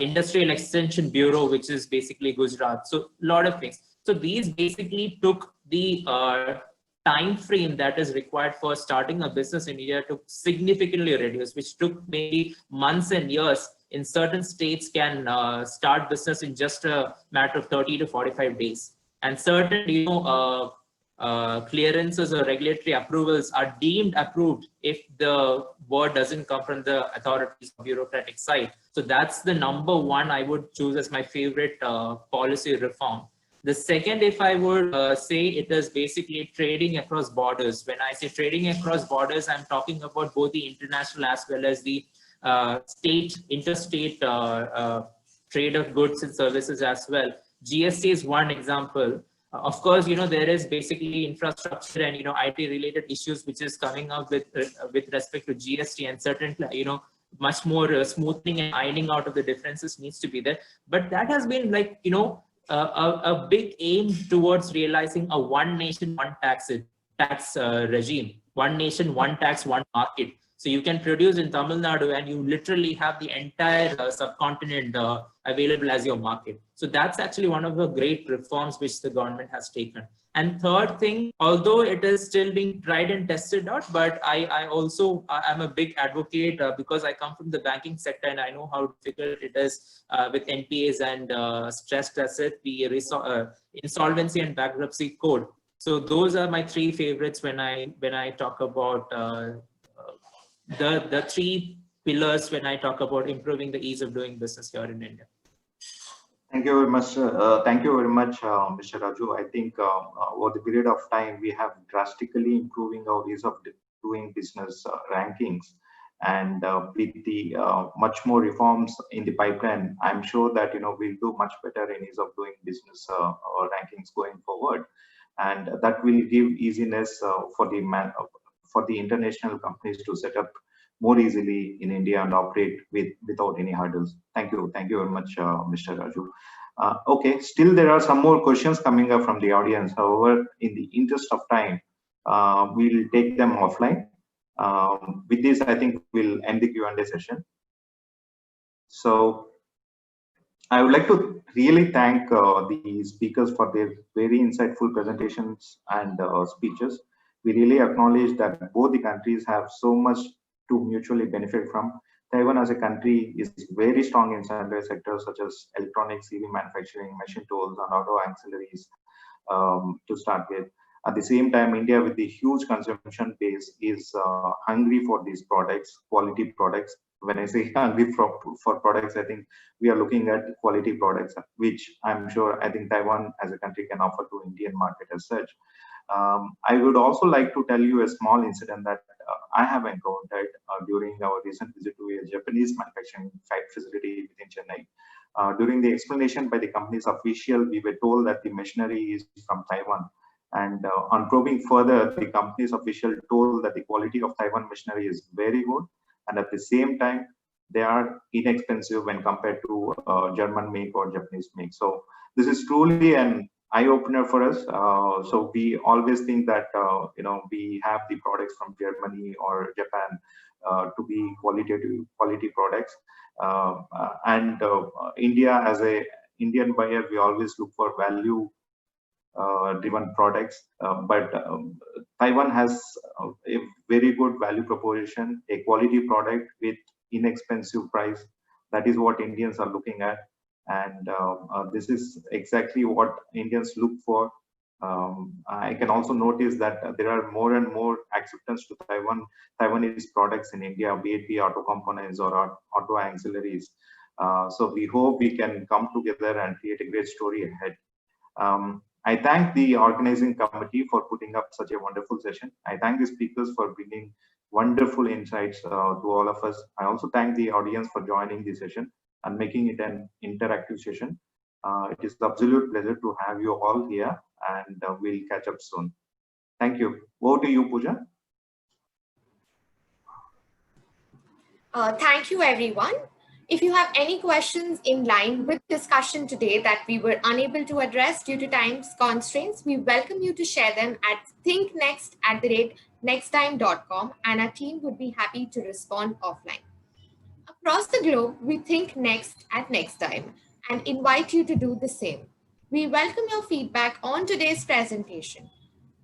Industrial Extension Bureau, which is basically Gujarat. So a lot of things. So these basically took the time frame that is required for starting a business in India to significantly reduce, which took maybe months and years. In certain states can start business in just a matter of 30 to 45 days. And certain, clearances or regulatory approvals are deemed approved if the word doesn't come from the authorities or bureaucratic side. So that's the number one I would choose as my favorite policy reform. The second, if I would say, it is basically trading across borders. When I say trading across borders, I'm talking about both the international as well as the interstate trade of goods and services as well. GST is one example. Of course, there is basically infrastructure and, IT related issues which is coming up with respect to GST, and certainly, much more smoothing and ironing out of the differences needs to be there. But that has been like, a big aim towards realizing a one nation, one tax regime, one nation, one tax, one market. So you can produce in Tamil Nadu and you literally have the entire subcontinent available as your market. So that's actually one of the great reforms which the government has taken. And third thing, although it is still being tried and tested out, but I'm a big advocate because I come from the banking sector and I know how difficult it is with NPAs and stressed asset, the insolvency and bankruptcy code. So those are my three favorites when I talk about the three pillars when I talk about improving the ease of doing business here in India. Thank you very much. Thank you very much, Mr. Raju. I think over the period of time, we have drastically improving our ease of doing business rankings, and with the much more reforms in the pipeline, I'm sure that we'll do much better in ease of doing business rankings going forward, and that will give easiness for the international companies to set up more easily in India and operate without any hurdles. Thank you very much, Mr. Raju. Okay, still there are some more questions coming up from the audience. However, in the interest of time, we'll take them offline. With this, I think we'll end the Q&A session. So I would like to really thank the speakers for their very insightful presentations and speeches. We really acknowledge that both the countries have so much to mutually benefit from. Taiwan as a country is very strong in sundry sectors such as electronics, EV manufacturing, machine tools, and auto ancillaries to start with. At the same time, India, with the huge consumption base, is hungry for these products, quality products. When I say hungry for products, I think we are looking at quality products, which I think Taiwan as a country can offer to Indian market as such. I would also like to tell you a small incident that I have encountered during our recent visit to a Japanese manufacturing facility within Chennai. During the explanation by the company's official, we were told that the machinery is from Taiwan. And on probing further, the company's official told that the quality of Taiwan machinery is very good. And at the same time, they are inexpensive when compared to German make or Japanese make. So this is truly an eye-opener for us. So we always think that we have the products from Germany or Japan to be quality products. India, as a Indian buyer, we always look for value driven products, but Taiwan has a very good value proposition, a quality product with inexpensive price. That is what Indians are looking at, and this is exactly what Indians look for. I can also notice that there are more and more acceptance to Taiwanese products in India, be it auto components or auto ancillaries. So we hope we can come together and create a great story ahead. I thank the organizing committee for putting up such a wonderful session. I thank the speakers for bringing wonderful insights to all of us. I also thank the audience for joining the session and making it an interactive session. It is an absolute pleasure to have you all here, and we'll catch up soon. Thank you. Over to you, Pooja. Thank you, everyone. If you have any questions in line with discussion today that we were unable to address due to time constraints, we welcome you to share them at thinknext@nexttime.com, and our team would be happy to respond offline. Across the globe, we think next at Next Time and invite you to do the same. We welcome your feedback on today's presentation.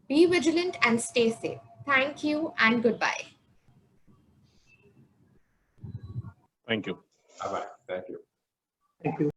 Be vigilant and stay safe. Thank you and goodbye. Thank you. Bye-bye. Thank you. Thank you.